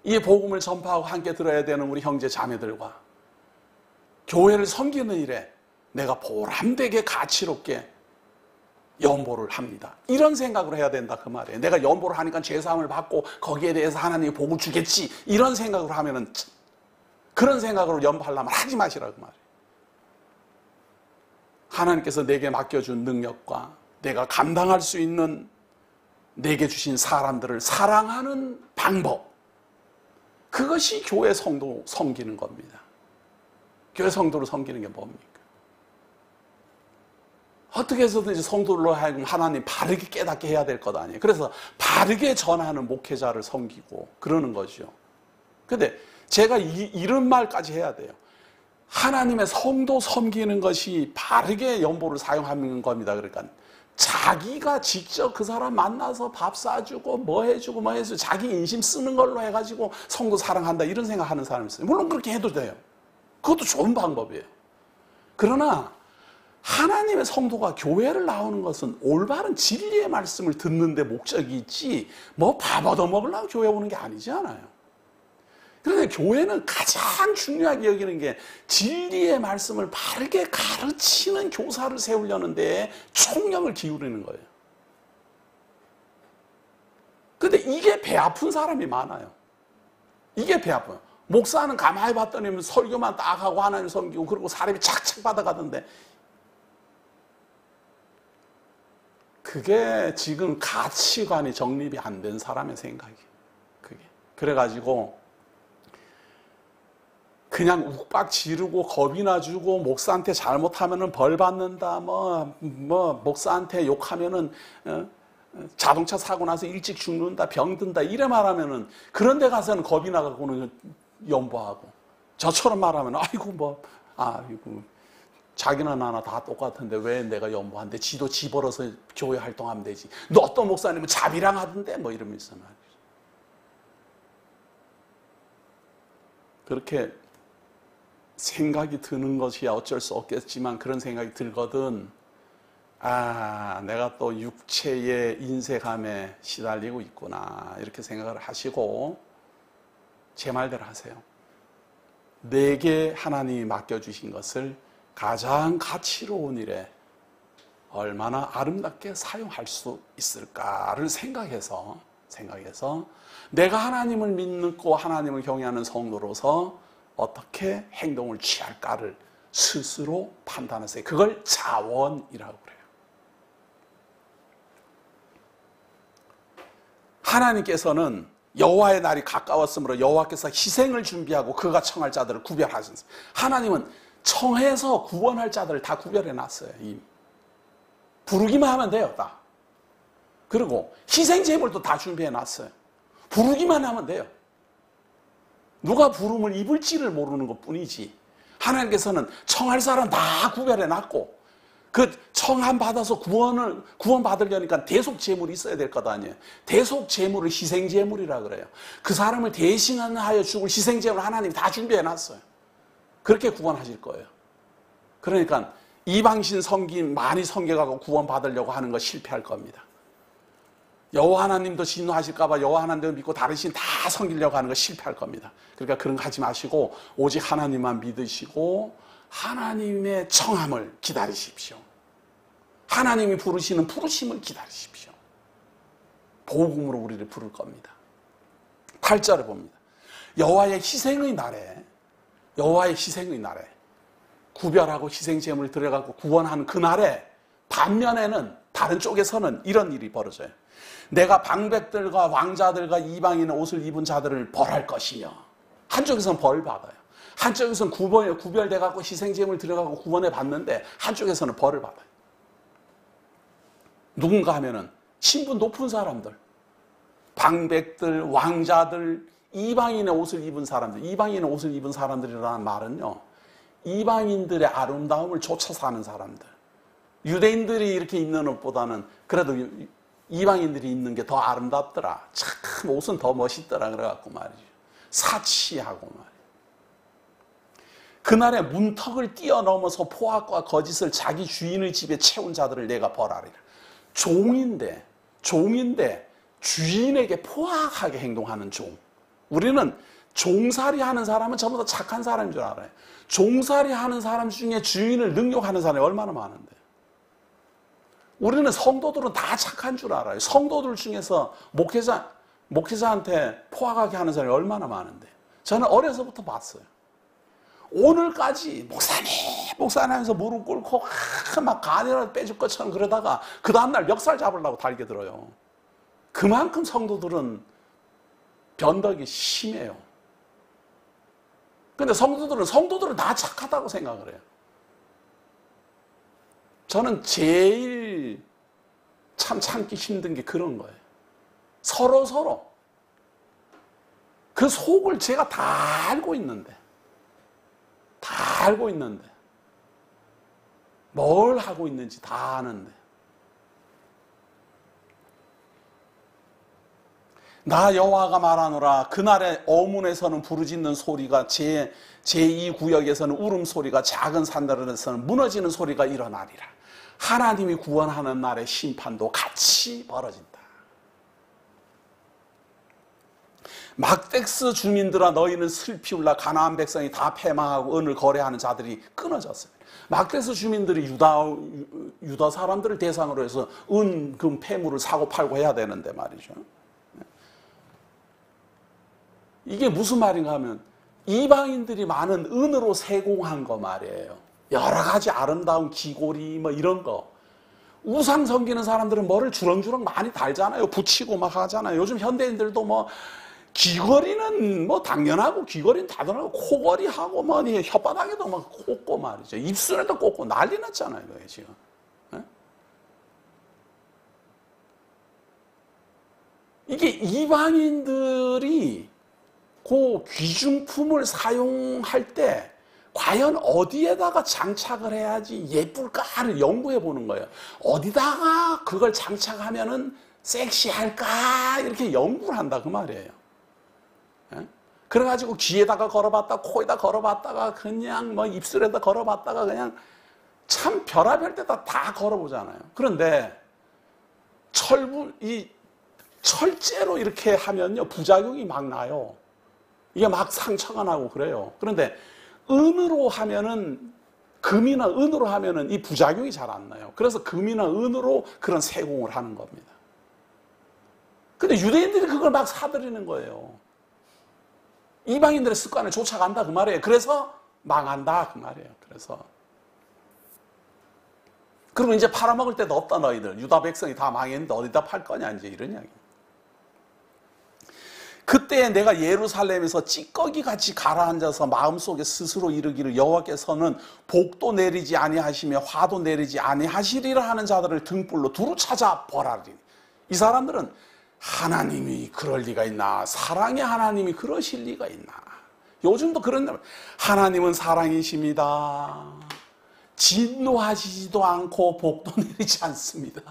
이 복음을 전파하고 함께 들어야 되는 우리 형제 자매들과 교회를 섬기는 일에 내가 보람되게 가치롭게 연보를 합니다. 이런 생각을 해야 된다 그 말이에요. 내가 연보를 하니까 죄사함을 받고 거기에 대해서 하나님이 복을 주겠지 이런 생각으로 하면은 그런 생각으로 연보하려면 하지 마시라 그 말이에요. 하나님께서 내게 맡겨준 능력과 내가 감당할 수 있는 내게 주신 사람들을 사랑하는 방법 그것이 교회 성도 섬기는 겁니다. 교회 성도를 섬기는 게 뭡니까? 어떻게 해서든지 성도로 하여금 하나님 바르게 깨닫게 해야 될 것 아니에요. 그래서 바르게 전하는 목회자를 섬기고 그러는 거죠. 근데 제가 이런 말까지 해야 돼요. 하나님의 성도 섬기는 것이 바르게 연보를 사용하는 겁니다. 그러니까 자기가 직접 그 사람 만나서 밥 사주고 뭐 해주고 자기 인심 쓰는 걸로 해가지고 성도 사랑한다 이런 생각하는 사람이 있어요. 물론 그렇게 해도 돼요. 그것도 좋은 방법이에요. 그러나 하나님의 성도가 교회를 나오는 것은 올바른 진리의 말씀을 듣는 데 목적이 있지 밥 얻어먹으려고 교회 오는 게 아니잖아요. 그런데 교회는 가장 중요하게 여기는 게 진리의 말씀을 바르게 가르치는 교사를 세우려는 데 총력을 기울이는 거예요. 그런데 이게 배 아픈 사람이 많아요. 이게 배 아파요. 목사는 가만히 봤더니 설교만 딱 하고 하나님 섬기고 그리고 사람이 착착 받아가던데 그게 지금 가치관이 정립이 안 된 사람의 생각이에요. 그게. 그래가지고 그냥 욱박 지르고 겁이나 주고 목사한테 잘못하면은 벌 받는다. 목사한테 욕하면은 자동차 사고 나서 일찍 죽는다, 병든다 이래 말하면은 그런 데 가서는 겁이 나가고는 연보하고, 저처럼 말하면 아이고 자기나 나나 다 똑같은데 왜 내가 연보한데, 지도 지 벌어서 교회 활동하면 되지, 너 어떤 목사님은 자비랑 하던데 뭐 이러면서 말이죠. 그렇게 생각이 드는 것이야 어쩔 수 없겠지만 그런 생각이 들거든, 내가 또 육체의 인색함에 시달리고 있구나 이렇게 생각을 하시고 제 말대로 하세요. 내게 하나님이 맡겨주신 것을 가장 가치로운 일에 얼마나 아름답게 사용할 수 있을까를 생각해서 내가 하나님을 믿고 하나님을 경외하는 성도로서 어떻게 행동을 취할까를 스스로 판단하세요. 그걸 자원이라고 그래요. 하나님께서는 여호와의 날이 가까웠으므로 여호와께서 희생을 준비하고 그가 청할 자들을 구별하셨어요. 하나님은 청해서 구원할 자들을 다 구별해 놨어요. 이미. 부르기만 하면 돼요. 다. 그리고 희생 제물도 다 준비해 놨어요. 부르기만 하면 돼요. 누가 부름을 입을지를 모르는 것뿐이지 하나님께서는 청할 사람 다 구별해 놨고, 그 청함 받아서 구원 받으려니까 대속 제물이 있어야 될 것 아니에요. 대속 제물을 희생 제물이라 그래요. 그 사람을 대신하여 죽을 희생 제물을 하나님이 다 준비해 놨어요. 그렇게 구원하실 거예요. 그러니까 이방신 섬김 많이 섬겨가고 구원 받으려고 하는 거 실패할 겁니다. 여호와 하나님도 진노하실까 봐 여호와 하나님도 믿고 다른 신 다 섬기려고 하는 거 실패할 겁니다. 그러니까 그런 거 하지 마시고 오직 하나님만 믿으시고 하나님의 청함을 기다리십시오. 하나님이 부르시는 부르심을 기다리십시오. 복음으로 우리를 부를 겁니다. 8절을 봅니다. 여호와의 희생의 날에 구별하고 희생제물을 들여가고 구원하는 그 날에 반면에는 다른 쪽에서는 이런 일이 벌어져요. 내가 방백들과 왕자들과 이방인의 옷을 입은 자들을 벌할 것이며, 한쪽에서는 벌 받아요. 한쪽에서는 구별돼갖고 희생제물을 들여가고 구원해 받는데 한쪽에서는 벌을 받아요. 누군가 하면은 신분 높은 사람들, 방백들, 왕자들, 이방인의 옷을 입은 사람들, 이방인의 옷을 입은 사람들이라는 말은요, 이방인들의 아름다움을 쫓아 사는 사람들, 유대인들이 이렇게 입는 옷보다는 그래도 이방인들이 입는 게 더 아름답더라, 참 옷은 더 멋있더라 그래갖고 말이죠, 사치하고 말이죠. 그날에 문턱을 뛰어넘어서 포악과 거짓을 자기 주인의 집에 채운 자들을 내가 벌하리라. 종인데 주인에게 포악하게 행동하는 종. 우리는 종살이 하는 사람은 전부 다 착한 사람인 줄 알아요. 종살이 하는 사람 중에 주인을 능욕하는 사람이 얼마나 많은데. 우리는 성도들은 다 착한 줄 알아요. 성도들 중에서 목회자한테 포악하게 하는 사람이 얼마나 많은데. 저는 어려서부터 봤어요. 오늘까지 목사님 하면서 무릎 꿇고 막 간이라도 빼줄 것처럼 그러다가 그 다음날 멱살 잡으려고 달겨들어요. 그만큼 성도들은 변덕이 심해요. 근데 성도들은 다 착하다고 생각을 해요. 저는 제일 참 참기 힘든 게 그런 거예요. 서로 그 속을 제가 다 알고 있는데 뭘 하고 있는지 다 아는데, 나 여호와가 말하노라. 그날에 어문에서는 부르짖는 소리가, 제2구역에서는 울음소리가, 작은 산들에서는 무너지는 소리가 일어나리라. 하나님이 구원하는 날의 심판도 같이 벌어진다. 막데스 주민들아, 너희는 슬피 울라. 가나안 백성이 다 패망하고 은을 거래하는 자들이 끊어졌어요. 막데스 주민들이 유다 사람들을 대상으로 해서 은, 금, 폐물을 사고 팔고 해야 되는데 말이죠. 이게 무슨 말인가 하면 이방인들이 많은 은으로 세공한 거 말이에요. 여러 가지 아름다운 귀고리 뭐 이런 거. 우상 섬기는 사람들은 뭐를 주렁주렁 많이 달잖아요. 붙이고 막 하잖아요. 요즘 현대인들도 뭐 귀걸이는 뭐 당연하고, 귀걸이는 당연하고, 코걸이하고 뭐 혓바닥에도 막 꽂고 말이죠. 입술에도 꽂고 난리 났잖아요, 그게 지금. 이게 이방인들이 그 귀중품을 사용할 때 과연 어디에다가 장착을 해야지 예쁠까를 연구해 보는 거예요. 어디다가 그걸 장착하면은 섹시할까 이렇게 연구를 한다 그 말이에요. 예? 그래가지고 귀에다가 걸어봤다가 코에다 걸어봤다가 그냥 뭐 입술에다 걸어봤다가 그냥 참 별의별 데다 다 걸어보잖아요. 그런데 철제로 이렇게 하면요 부작용이 막 나요. 이게 막 상처가 나고 그래요. 그런데 은으로 하면은 금이나 은으로 하면은 이 부작용이 잘 안 나요. 그래서 금이나 은으로 그런 세공을 하는 겁니다. 근데 유대인들이 그걸 막 사들이는 거예요. 이방인들의 습관을 쫓아간다 그 말이에요. 그래서 망한다 그 말이에요. 그래서 그러면 이제 팔아먹을 데도 없다 너희들. 유다 백성이 다 망했는데 어디다 팔 거냐 이제 이런 이야기. 그때 내가 예루살렘에서 찌꺼기같이 가라앉아서 마음속에 스스로 이르기를 여호와께서는 복도 내리지 아니하시며 화도 내리지 아니하시리라 하는 자들을 등불로 두루 찾아 벌하리니. 이 사람들은 하나님이 그럴 리가 있나? 사랑의 하나님이 그러실 리가 있나? 요즘도 그런 하나님은 사랑이십니다. 진노하시지도 않고 복도 내리지 않습니다.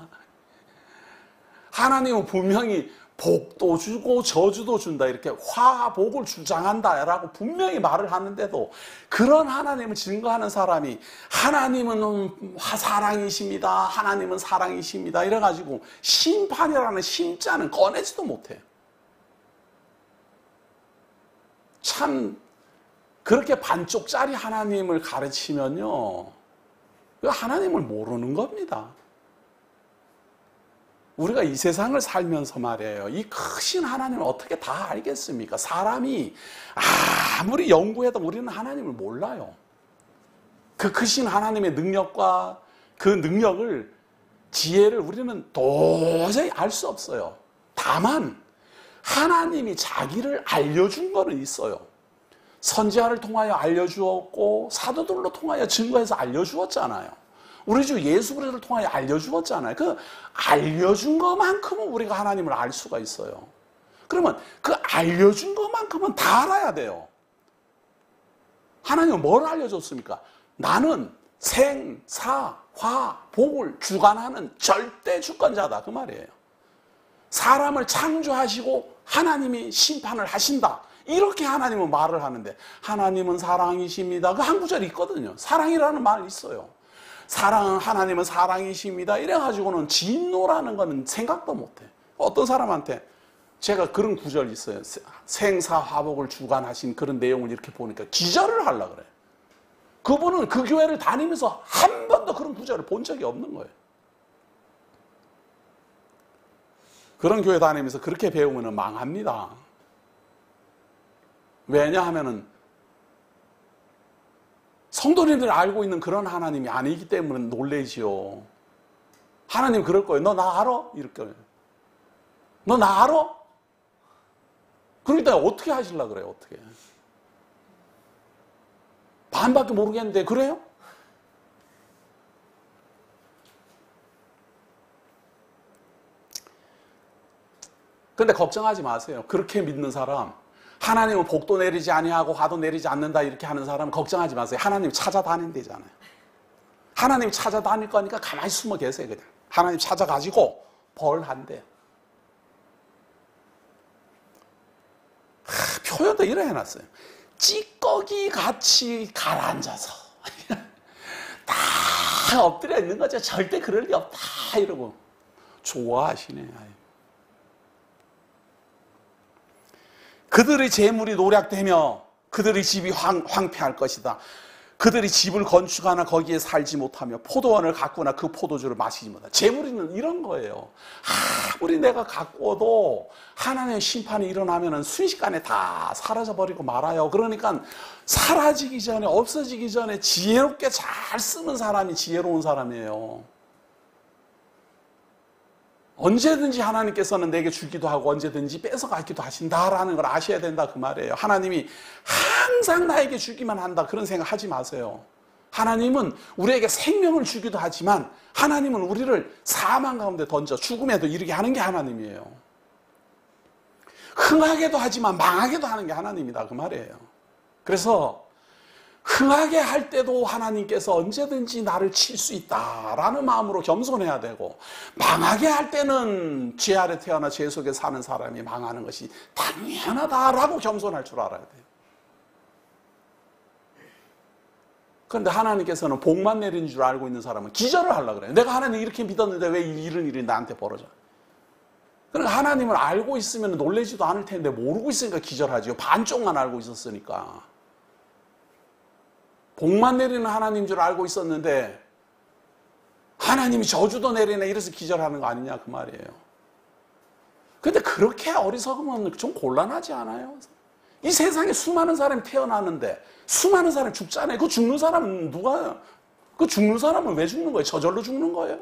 하나님은 분명히 복도 주고 저주도 준다 이렇게 화복을 주장한다라고 분명히 말을 하는데도 그런 하나님을 증거하는 사람이 하나님은 사랑이십니다. 하나님은 사랑이십니다. 이래가지고 심판이라는 심자는 꺼내지도 못해요. 참 그렇게 반쪽짜리 하나님을 가르치면요 하나님을 모르는 겁니다. 우리가 이 세상을 살면서 말이에요. 이 크신 하나님을 어떻게 다 알겠습니까? 사람이 아무리 연구해도 우리는 하나님을 몰라요. 그 크신 하나님의 능력과 그 능력을, 지혜를 우리는 도저히 알 수 없어요. 다만 하나님이 자기를 알려준 거는 있어요. 선지자를 통하여 알려주었고 사도들로 통하여 증거해서 알려주었잖아요. 우리 주 예수 그리스도를 통하여 알려주었잖아요. 그 알려준 것만큼은 우리가 하나님을 알 수가 있어요. 그러면 그 알려준 것만큼은 다 알아야 돼요. 하나님은 뭘 알려줬습니까? 나는 생, 사, 화, 복을 주관하는 절대 주권자다 그 말이에요. 사람을 창조하시고 하나님이 심판을 하신다. 이렇게 하나님은 말을 하는데 하나님은 사랑이십니다. 그 한 구절이 있거든요. 사랑이라는 말이 있어요. 하나님은 사랑이십니다. 이래가지고는 진노라는 거는 생각도 못해. 어떤 사람한테 제가 그런 구절이 있어요. 생사화복을 주관하신 그런 내용을 이렇게 보니까 기절을 하려고 그래요. 그분은 그 교회를 다니면서 한 번도 그런 구절을 본 적이 없는 거예요. 그런 교회 다니면서 그렇게 배우면 망합니다. 왜냐하면은 성도님들이 알고 있는 그런 하나님이 아니기 때문에 놀래지요. 하나님 그럴 거예요. 너 나 알아? 이렇게. 너 나 알아? 그러니까 어떻게 하시려고 그래요? 어떻게. 반밖에 모르겠는데 그래요? 근데 걱정하지 마세요. 그렇게 믿는 사람, 하나님은 복도 내리지 아니하고 화도 내리지 않는다 이렇게 하는 사람 걱정하지 마세요. 하나님 찾아다닌대잖아요. 하나님 찾아다닐 거니까 가만히 숨어 계세요. 그냥 하나님 찾아가지고 벌한대요. 표현도 이래 해놨어요. 찌꺼기 같이 가라앉아서 다 엎드려 있는 거죠. 절대 그럴 리 없다 이러고 좋아하시네. 그들의 재물이 노략되며 그들의 집이 황폐할 것이다. 그들이 집을 건축하나 거기에 살지 못하며 포도원을 가꾸나 그 포도주를 마시지 못한다. 재물은 이런 거예요. 아무리 내가 가꾸어도 하나님의 심판이 일어나면 순식간에 다 사라져버리고 말아요. 그러니까 사라지기 전에, 없어지기 전에 지혜롭게 잘 쓰는 사람이 지혜로운 사람이에요. 언제든지 하나님께서는 내게 주기도 하고 언제든지 뺏어가기도 하신다라는 걸 아셔야 된다 그 말이에요. 하나님이 항상 나에게 주기만 한다 그런 생각 하지 마세요. 하나님은 우리에게 생명을 주기도 하지만 하나님은 우리를 사망 가운데 던져 죽음에도 이르게 하는 게 하나님이에요. 흥하게도 하지만 망하게도 하는 게 하나님이다 그 말이에요. 그래서 흥하게 할 때도 하나님께서 언제든지 나를 칠 수 있다라는 마음으로 겸손해야 되고, 망하게 할 때는 죄 아래 태어나 죄 속에 사는 사람이 망하는 것이 당연하다라고 겸손할 줄 알아야 돼요. 그런데 하나님께서는 복만 내리는 줄 알고 있는 사람은 기절을 하려고 그래요. 내가 하나님 이렇게 믿었는데 왜 이런 일이 나한테 벌어져? 그러니까 하나님을 알고 있으면 놀라지도 않을 텐데 모르고 있으니까 기절하지요. 반쪽만 알고 있었으니까. 복만 내리는 하나님인 줄 알고 있었는데 하나님이 저주도 내리네 이래서 기절하는 거 아니냐 그 말이에요. 근데 그렇게 어리석으면 좀 곤란하지 않아요? 이 세상에 수많은 사람이 태어나는데 수많은 사람이 죽잖아요. 그 죽는 사람은 그 죽는 사람은 왜 죽는 거예요? 저절로 죽는 거예요?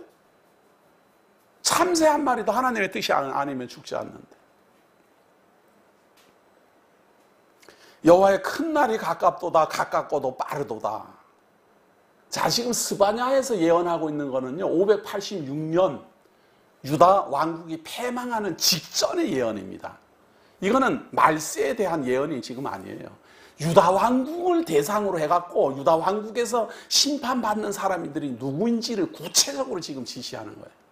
참새 한 마리도 하나님의 뜻이 아니면 죽지 않는데. 여호와의 큰 날이 가깝도다 가깝고도 빠르도다. 자, 지금 스바냐에서 예언하고 있는 거는요 586년 유다 왕국이 패망하는 직전의 예언입니다. 이거는 말세에 대한 예언이 지금 아니에요. 유다 왕국을 대상으로 해갖고 유다 왕국에서 심판받는 사람들이 누구인지를 구체적으로 지금 지시하는 거예요.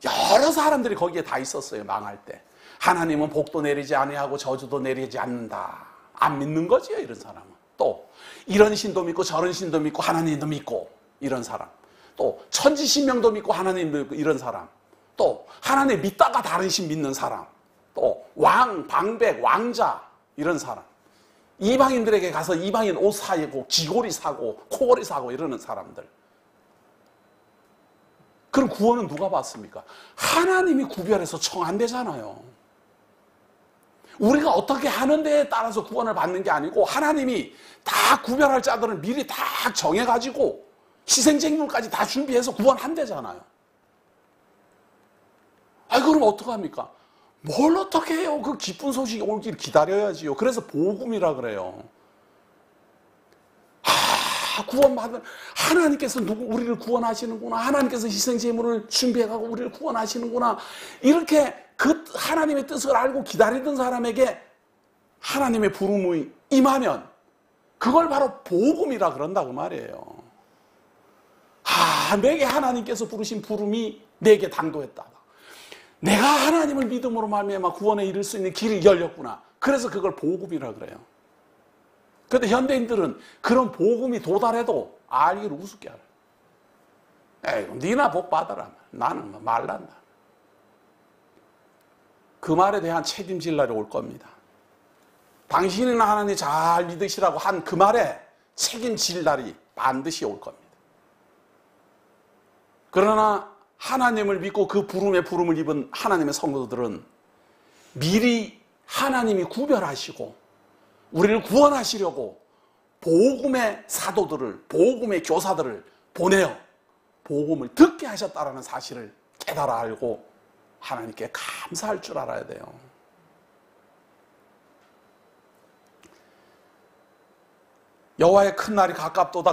여러 사람들이 거기에 다 있었어요. 망할 때. 하나님은 복도 내리지 아니하고 저주도 내리지 않는다. 안 믿는 거지요, 이런 사람은. 또 이런 신도 믿고 저런 신도 믿고 하나님도 믿고 이런 사람. 또 천지신명도 믿고 하나님도 믿고 이런 사람. 또 하나님 믿다가 다른 신 믿는 사람. 또 왕, 방백, 왕자 이런 사람. 이방인들에게 가서 이방인 옷 사고 귀걸이 사고 코걸이 사고 이러는 사람들. 그럼 구원은 누가 받습니까? 하나님이 구별해서 청한대잖아요. 우리가 어떻게 하는 데에 따라서 구원을 받는 게 아니고 하나님이 다 구별할 자들을 미리 다 정해가지고 희생제물까지 다 준비해서 구원한대잖아요. 그럼 어떡합니까? 뭘 어떻게 해요? 그 기쁜 소식이 오길 기다려야지요. 그래서 복음이라 그래요. 구원받은 하나님께서 우리를 구원하시는구나. 하나님께서 희생제물을 준비해가고 우리를 구원하시는구나. 이렇게 그 하나님의 뜻을 알고 기다리던 사람에게 하나님의 부름이 임하면 그걸 바로 복음이라 그런다 그 말이에요. 내게 하나님께서 부르신 부름이 내게 당도했다. 내가 하나님을 믿음으로 말미암아 구원에 이를 수 있는 길이 열렸구나. 그래서 그걸 복음이라 그래요. 그런데 현대인들은 그런 복음이 도달해도 알기를 우습게 알아요. 에이, 니나 복 받아라. 나는 말란다. 그 말에 대한 책임질 날이 올 겁니다. 당신이나 하나님 잘 믿으시라고 한 그 말에 책임질 날이 반드시 올 겁니다. 그러나 하나님을 믿고 그 부름을 입은 하나님의 성도들은 미리 하나님이 구별하시고 우리를 구원하시려고 복음의 사도들을, 복음의 교사들을 보내어 복음을 듣게 하셨다는 사실을 깨달아 알고 하나님께 감사할 줄 알아야 돼요. 여호와의 큰 날이 가깝고도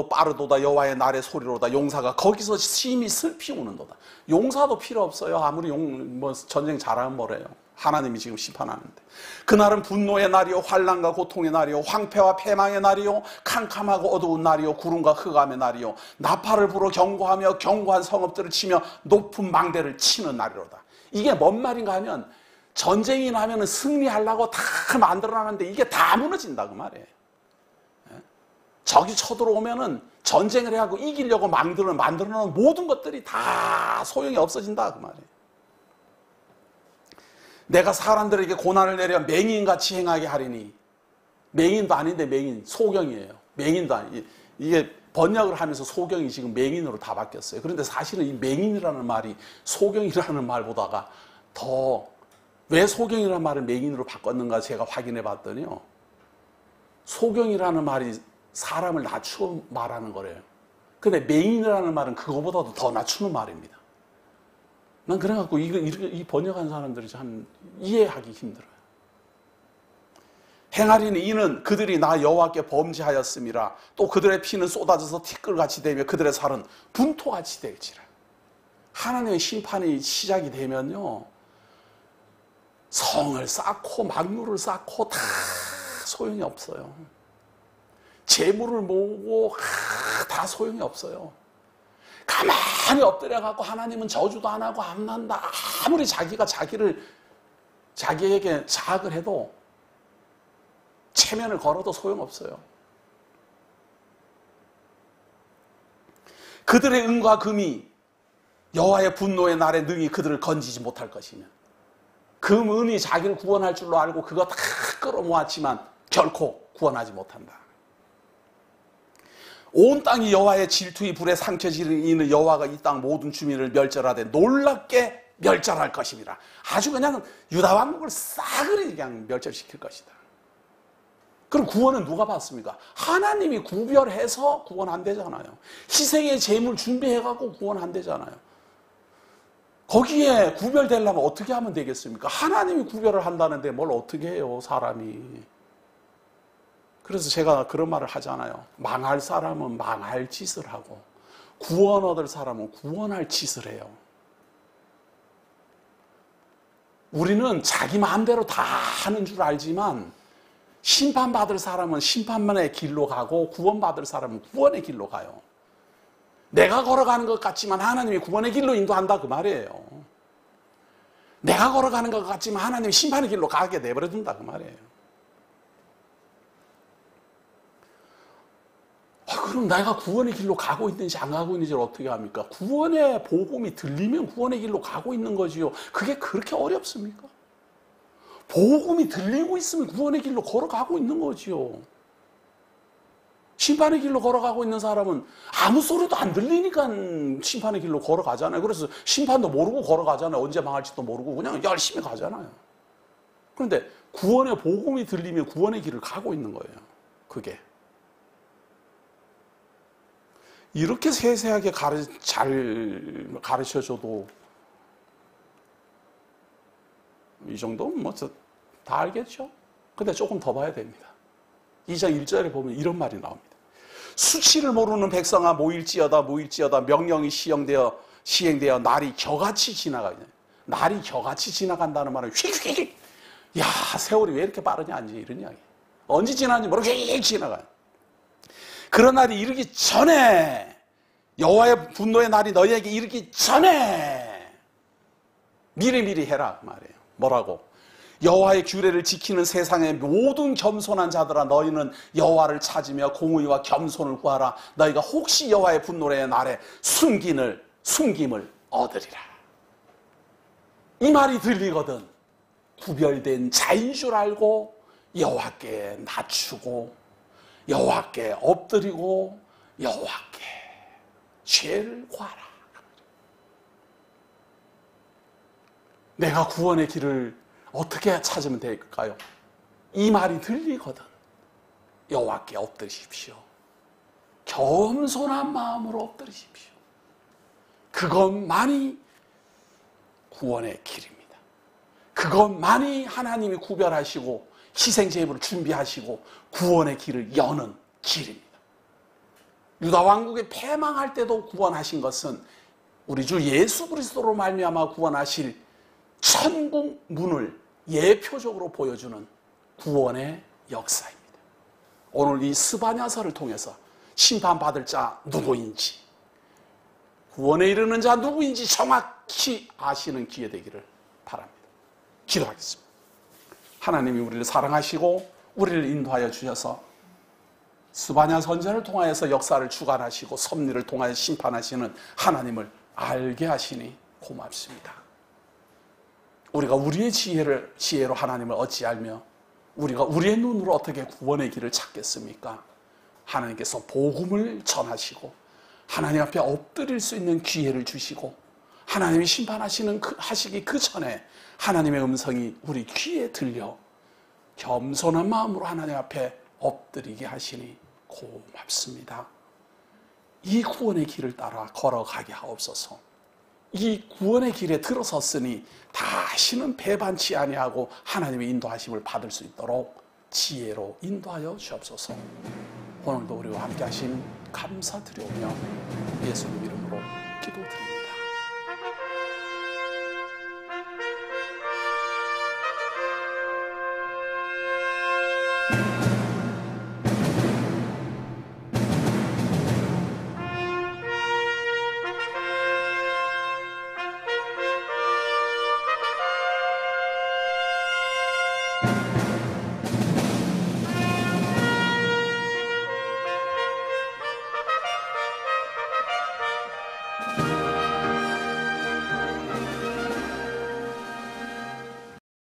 빠르도다. 여호와의 날의 소리로다. 용사가 거기서 심히 슬피 우는도다. 용사도 필요 없어요. 아무리 전쟁 잘하면 뭐래요. 하나님이 지금 심판하는데. 그날은 분노의 날이요 환난과 고통의 날이요 황폐와 패망의 날이요 캄캄하고 어두운 날이요 구름과 흑암의 날이요 나팔을 불어 경고하며 견고한 성읍들을 치며 높은 망대를 치는 날이로다. 이게 뭔 말인가 하면 전쟁이 나면 승리하려고 다 만들어놨는데 이게 다 무너진다 그 말이에요. 적이 쳐들어오면은 전쟁을 해하고 이기려고 만들어놓은 모든 것들이 다 소용이 없어진다 그 말이에요. 내가 사람들에게 고난을 내려 맹인같이 행하게 하리니. 맹인도 아닌데 맹인, 소경이에요. 맹인도 아니. 이게 번역을 하면서 소경이 지금 맹인으로 다 바뀌었어요. 그런데 사실은 이 맹인이라는 말이 소경이라는 말보다가 더 왜 소경이라는 말을 맹인으로 바꿨는가 제가 확인해 봤더니요. 소경이라는 말이 사람을 낮추어 말하는 거래요. 근데 맹인이라는 말은 그거보다도 더 낮추는 말입니다. 난 그래갖고 이 번역한 사람들이 참 이해하기 힘들어요. 행하리니 이는 그들이 나 여호와께 범죄하였음이라. 또 그들의 피는 쏟아져서 티끌같이 되며 그들의 살은 분토같이 될지라. 하나님의 심판이 시작이 되면요, 성을 쌓고 막루를 쌓고 다 소용이 없어요. 재물을 모으고 다 소용이 없어요. 가만히 엎드려갖고 하나님은 저주도 안 하고 안 난다. 아무리 자기가 자기에게 자학을 해도 체면을 걸어도 소용없어요. 그들의 은과 금이 여호와의 분노의 날에 능히 그들을 건지지 못할 것이며, 금, 은이 자기를 구원할 줄로 알고 그거 다 끌어모았지만 결코 구원하지 못한다. 온 땅이 여호와의 질투의 불에 상처지는 이는 여호와가 이 땅 모든 주민을 멸절하되 놀랍게 멸절할 것입니다. 아주 그냥 유다 왕국을 싸그리 그냥 멸절시킬 것이다. 그럼 구원은 누가 받습니까? 하나님이 구별해서 구원 안 되잖아요. 희생의 제물 준비해갖고 구원 안 되잖아요. 거기에 구별되려면 어떻게 하면 되겠습니까? 하나님이 구별을 한다는데 뭘 어떻게 해요, 사람이. 그래서 제가 그런 말을 하잖아요. 망할 사람은 망할 짓을 하고 구원 얻을 사람은 구원할 짓을 해요. 우리는 자기 마음대로 다 하는 줄 알지만 심판받을 사람은 심판만의 길로 가고 구원받을 사람은 구원의 길로 가요. 내가 걸어가는 것 같지만 하나님이 구원의 길로 인도한다 그 말이에요. 내가 걸어가는 것 같지만 하나님이 심판의 길로 가게 내버려둔다 그 말이에요. 그럼 내가 구원의 길로 가고 있는지 안 가고 있는지를 어떻게 합니까? 구원의 복음이 들리면 구원의 길로 가고 있는 거지요. 그게 그렇게 어렵습니까? 복음이 들리고 있으면 구원의 길로 걸어가고 있는 거지요. 심판의 길로 걸어가고 있는 사람은 아무 소리도 안 들리니까 심판의 길로 걸어가잖아요. 그래서 심판도 모르고 걸어가잖아요. 언제 망할지도 모르고 그냥 열심히 가잖아요. 그런데 구원의 복음이 들리면 구원의 길을 가고 있는 거예요. 그게. 이렇게 세세하게 잘 가르쳐줘도 이 정도면 뭐 다 알겠죠? 근데 조금 더 봐야 됩니다. 2장 1절에 보면 이런 말이 나옵니다. 수치를 모르는 백성아 모일지어다 명령이 시행되어 날이 겨같이 지나가냐. 날이 겨같이 지나간다는 말은 휙휙. 야, 세월이 왜 이렇게 빠르냐 이런 이야기. 언제 지나는지 모르고 휙 지나가요. 그런 날이 이르기 전에, 여호와의 분노의 날이 너희에게 이르기 전에 미리미리 해라 그 말이에요. 뭐라고? 여호와의 규례를 지키는 세상의 모든 겸손한 자들아 너희는 여호와를 찾으며 공의와 겸손을 구하라. 너희가 혹시 여호와의 분노의 날에 숨김을 얻으리라. 이 말이 들리거든 구별된 자인 줄 알고 여호와께 낮추고 여호와께 엎드리고 여호와께 죄를 구하라. 내가 구원의 길을 어떻게 찾으면 될까요? 이 말이 들리거든 여호와께 엎드리십시오. 겸손한 마음으로 엎드리십시오. 그것만이 구원의 길입니다. 그것만이 하나님이 구별하시고 희생제물을 준비하시고 구원의 길을 여는 길입니다. 유다 왕국이 패망할 때도 구원하신 것은 우리 주 예수 그리스도로 말미암아 구원하실 천국 문을 예표적으로 보여주는 구원의 역사입니다. 오늘 이 스바냐서를 통해서 심판받을 자 누구인지, 구원에 이르는 자 누구인지 정확히 아시는 기회 되기를 바랍니다. 기도하겠습니다. 하나님이 우리를 사랑하시고 우리를 인도하여 주셔서 스바냐 선지자를 통하여서 역사를 주관하시고 섭리를 통하여 심판하시는 하나님을 알게 하시니 고맙습니다. 우리가 우리의 지혜로 하나님을 어찌 알며 우리가 우리의 눈으로 어떻게 구원의 길을 찾겠습니까? 하나님께서 복음을 전하시고 하나님 앞에 엎드릴 수 있는 기회를 주시고 하나님이 하시기 그 전에 하나님의 음성이 우리 귀에 들려 겸손한 마음으로 하나님 앞에 엎드리게 하시니 고맙습니다. 이 구원의 길을 따라 걸어가게 하옵소서. 이 구원의 길에 들어섰으니 다시는 배반치 아니하고 하나님의 인도하심을 받을 수 있도록 지혜로 인도하여 주옵소서. 오늘도 우리와 함께 하신 감사드리오며 예수님